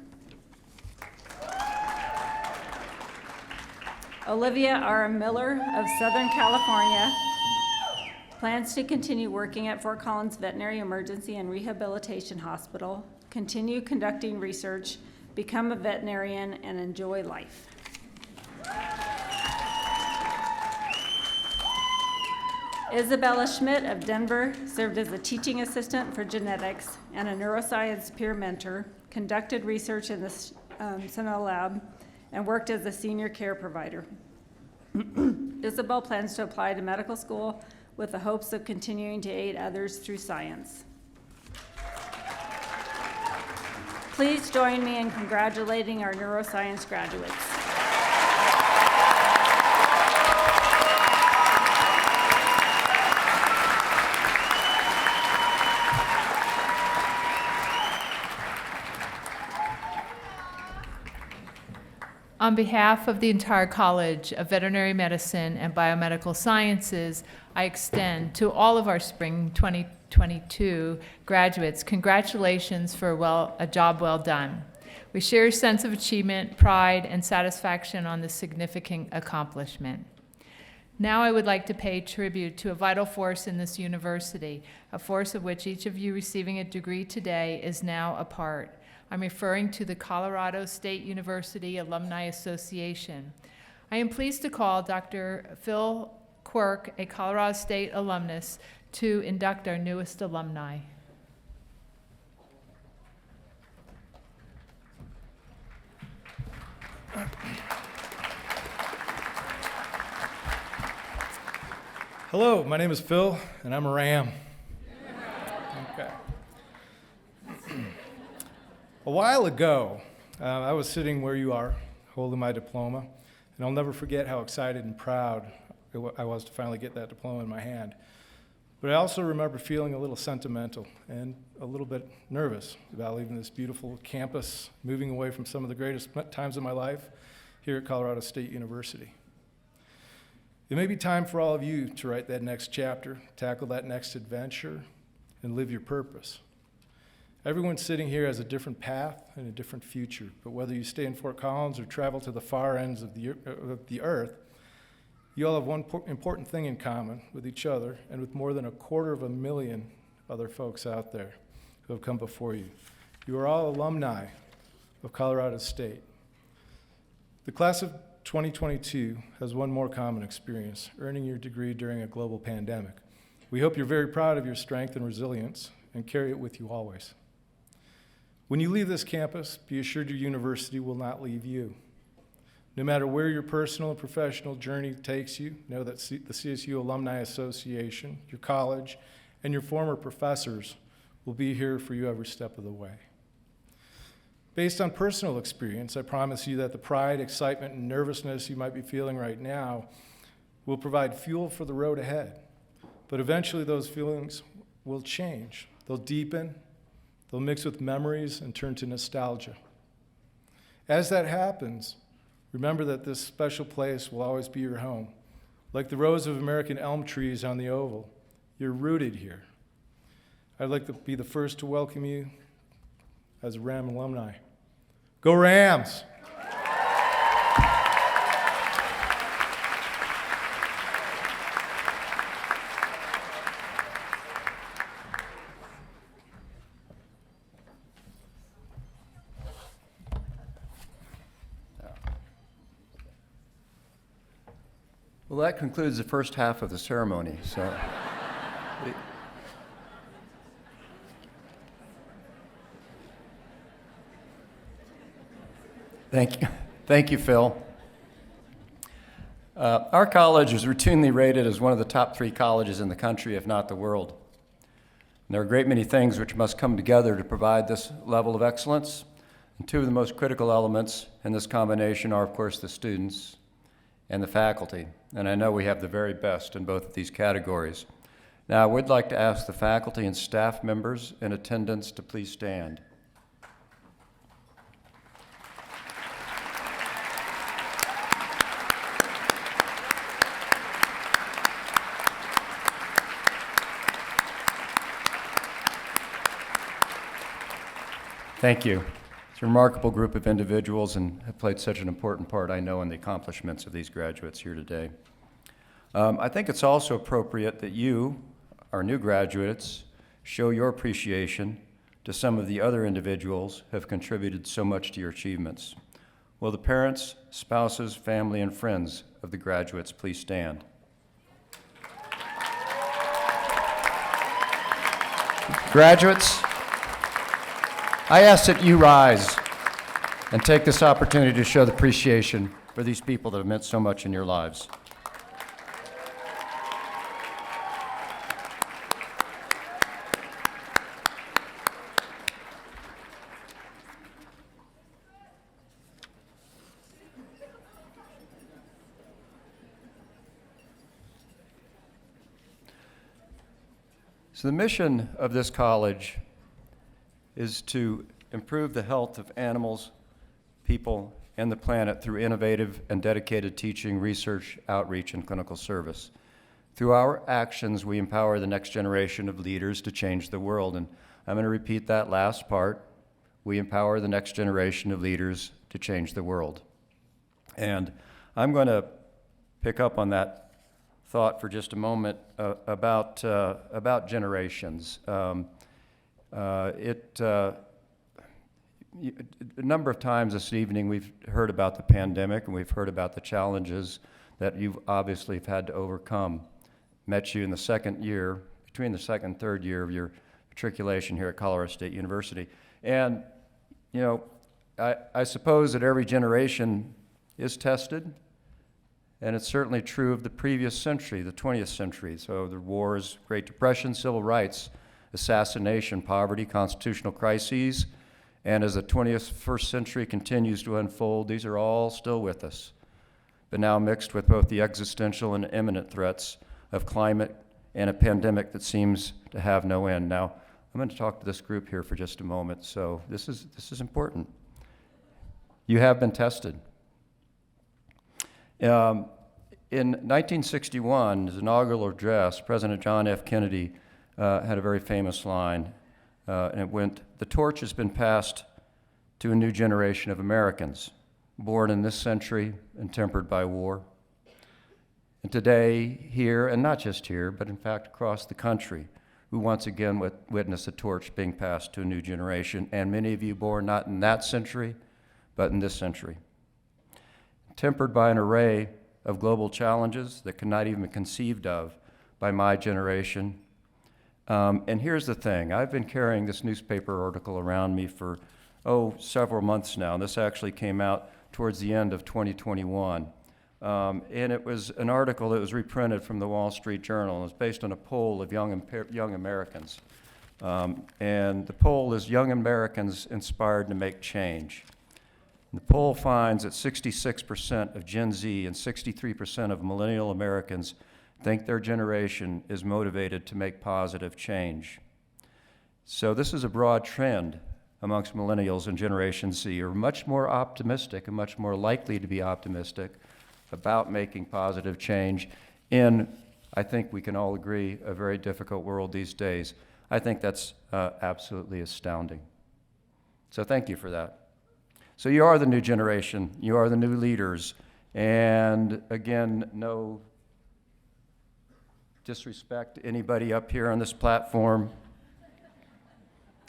Olivia R. Miller of Southern California plans to continue working at Fort Collins Veterinary Emergency and Rehabilitation Hospital, continue conducting research, become a veterinarian, and enjoy life. Isabella Schmidt of Denver served as a teaching assistant for genetics and a neuroscience peer mentor, conducted research in the Sentinel Lab, and worked as a senior care provider. Isabel plans to apply to medical school with the hopes of continuing to aid others through science. Please join me in congratulating our neuroscience graduates. On behalf of the entire College of Veterinary Medicine and Biomedical Sciences, I extend to all of our spring 2022 graduates congratulations for a job well done. We share a sense of achievement, pride, and satisfaction on this significant accomplishment. Now I would like to pay tribute to a vital force in this university, a force of which each of you receiving a degree today is now a part. I'm referring to the Colorado State University Alumni Association. I am pleased to call Dr. Phil Quirk, a Colorado State alumnus, to induct our newest alumni. Hello, my name is Phil, and I'm a Ram. Okay. A while ago, I was sitting where you are, holding my diploma, and I'll never forget how excited and proud I was to finally get that diploma in my hand. But I also remember feeling a little sentimental and a little bit nervous about leaving this beautiful campus, moving away from some of the greatest times of my life here at Colorado State University. It may be time for all of you to write that next chapter, tackle that next adventure, and live your purpose. Everyone sitting here has a different path and a different future, but whether you stay in Fort Collins or travel to the far ends of the earth, you all have one important thing in common with each other and with more than 250,000 other folks out there who have come before you. You are all alumni of Colorado State. The class of 2022 has one more common experience, earning your degree during a global pandemic. We hope you're very proud of your strength and resilience and carry it with you always. When you leave this campus, be assured your university will not leave you. No matter where your personal and professional journey takes you, know that the CSU Alumni Association, your college, and your former professors will be here for you every step of the way. Based on personal experience, I promise you that the pride, excitement, and nervousness you might be feeling right now will provide fuel for the road ahead. But eventually those feelings will change. They'll deepen, they'll mix with memories and turn to nostalgia. As that happens, remember that this special place will always be your home. Like the rows of American elm trees on the Oval, you're rooted here. I'd like to be the first to welcome you as a Ram alumni. Go Rams! Well, that concludes the first half of the ceremony. So, thank you, Phil. Our college is routinely rated as one of the top 3 colleges in the country, if not the world. And there are a great many things which must come together to provide this level of excellence. And 2 of the most critical elements in this combination are, of course, the students and the faculty. And I know we have the very best in both of these categories. Now, I would like to ask the faculty and staff members in attendance to please stand. Thank you. It's a remarkable group of individuals and have played such an important part, I know, in the accomplishments of these graduates here today. I think it's also appropriate that you, our new graduates, show your appreciation to some of the other individuals who have contributed so much to your achievements. Will the parents, spouses, family, and friends of the graduates please stand? Graduates, I ask that you rise and take this opportunity to show the appreciation for these people that have meant so much in your lives. So the mission of this college is to improve the health of animals, people, and the planet through innovative and dedicated teaching, research, outreach, and clinical service. Through our actions, we empower the next generation of leaders to change the world. And I'm going to repeat that last part. We empower the next generation of leaders to change the world. And I'm going to pick up on that thought for just a moment about generations. A number of times this evening we've heard about the pandemic and we've heard about the challenges that you've obviously had to overcome. Met you in the second year, between the second and third year of your matriculation here at Colorado State University. And, you know, I suppose that every generation is tested, and it's certainly true of the previous century, the 20th century. So the wars, Great Depression, civil rights, assassination, poverty, constitutional crises, and as the 21st century continues to unfold, these are all still with us, but now mixed with both the existential and imminent threats of climate and a pandemic that seems to have no end. Now, I'm going to talk to this group here for just a moment, so this is important. You have been tested. In 1961, his inaugural address, President John F. Kennedy had a very famous line, and it went, "The torch has been passed to a new generation of Americans, born in this century and tempered by war. And today, here, and not just here, but in fact across the country, we once again witness the torch being passed to a new generation, and many of you born not in that century, but in this century. Tempered by an array of global challenges that cannot even be conceived of by my generation. And here's the thing, I've been carrying this newspaper article around me for, several months now. And this actually came out towards the end of 2021. And it was an article that was reprinted from the Wall Street Journal. It was based on a poll of young Americans. And the poll is Young Americans Inspired to Make Change. And the poll finds that 66% of Gen Z and 63% of millennial Americans think their generation is motivated to make positive change. So this is a broad trend amongst millennials and Generation Z are much more optimistic and much more likely to be optimistic about making positive change in, I think we can all agree, a very difficult world these days. I think that's absolutely astounding. So thank you for that. So you are the new generation, you are the new leaders, and again, no disrespect to anybody up here on this platform.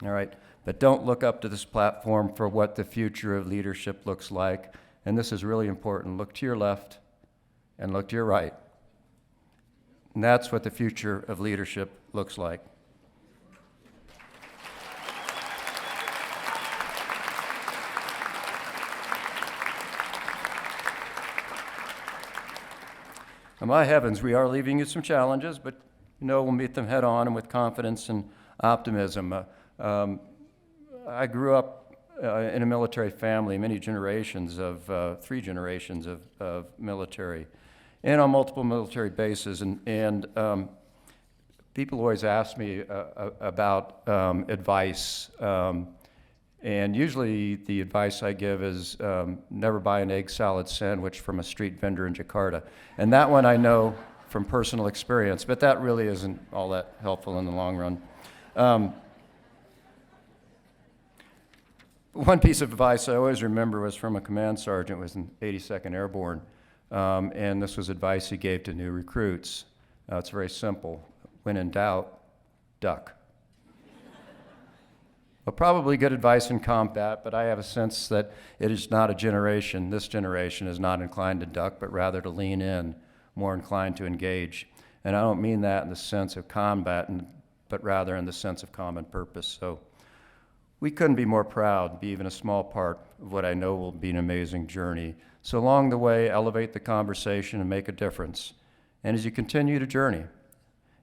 All right, but don't look up to this platform for what the future of leadership looks like. And this is really important. Look to your left and look to your right. And that's what the future of leadership looks like. Now, my heavens, we are leaving you some challenges, but we'll meet them head on and with confidence and optimism. I grew up in a military family, many generations of, 3 generations of military, and on multiple military bases. And people always ask me about advice. And usually the advice I give is never buy an egg salad sandwich from a street vendor in Jakarta. And that one I know from personal experience, but that really isn't all that helpful in the long run. One piece of advice I always remember was from a command sergeant, was in 82nd Airborne, and this was advice he gave to new recruits. It's very simple. When in doubt, duck. Well, probably good advice in combat, but I have a sense that it is not a generation, this generation is not inclined to duck, but rather to lean in, more inclined to engage. And I don't mean that in the sense of combat, but rather in the sense of common purpose. So we couldn't be more proud to be even a small part of what I know will be an amazing journey. So along the way, elevate the conversation and make a difference. And as you continue to journey,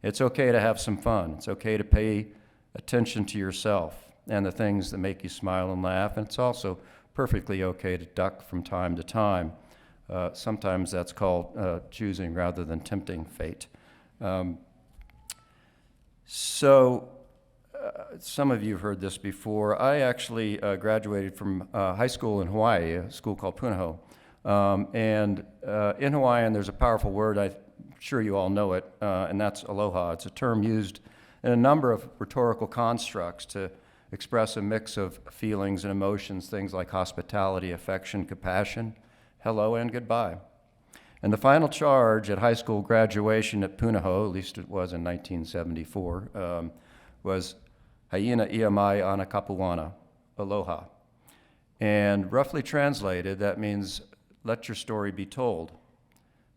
it's okay to have some fun. It's okay to pay attention to yourself and the things that make you smile and laugh. And it's also perfectly okay to duck from time to time. Sometimes that's called choosing rather than tempting fate. Some of you have heard this before. I actually graduated from high school in Hawaii, a school called Punahou. And in Hawaiian, there's a powerful word, I'm sure you all know it, and that's aloha. It's a term used in a number of rhetorical constructs to express a mix of feelings and emotions, things like hospitality, affection, compassion, hello, and goodbye. And the final charge at high school graduation at Punahou, at least it was in 1974, was Haina ia mai ana kapuana, aloha. And roughly translated, that means let your story be told.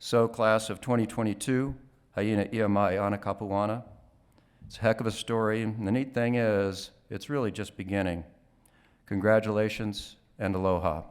So class of 2022, Haina ia mai ana kapuana. It's a heck of a story, and the neat thing is, it's really just beginning. Congratulations and aloha.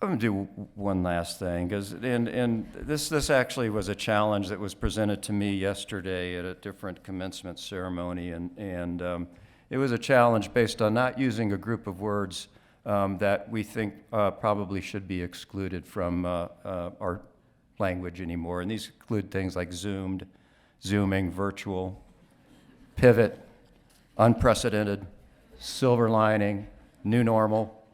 I'm going to do one last thing, because this actually was a challenge that was presented to me yesterday at a different commencement ceremony, and it was a challenge based on not using a group of words that we think probably should be excluded from our language anymore, and these include things like zoomed, zooming, virtual, pivot, unprecedented, silver lining, new normal,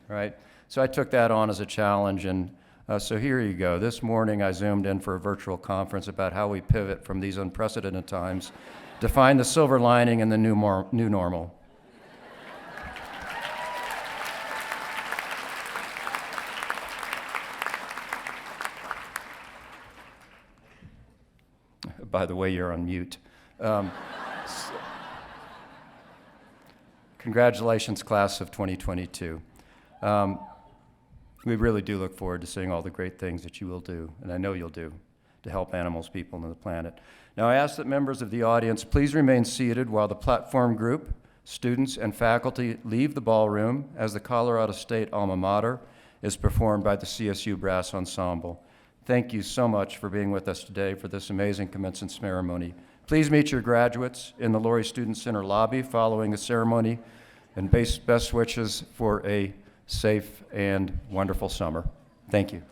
right? So I took that on as a challenge, and so here you go. This morning I Zoomed in for a virtual conference about how we pivot from these unprecedented times to find the silver lining in the new normal. By the way, you're on mute. Congratulations, class of 2022. We really do look forward to seeing all the great things that you will do, and I know you'll do, to help animals, people, and the planet. Now, I ask that members of the audience please remain seated while the platform group, students, and faculty leave the ballroom as the Colorado State alma mater is performed by the CSU Brass Ensemble. Thank you so much for being with us today for this amazing commencement ceremony. Please meet your graduates in the Laurie Student Center lobby following the ceremony, and best wishes for a safe and wonderful summer. Thank you.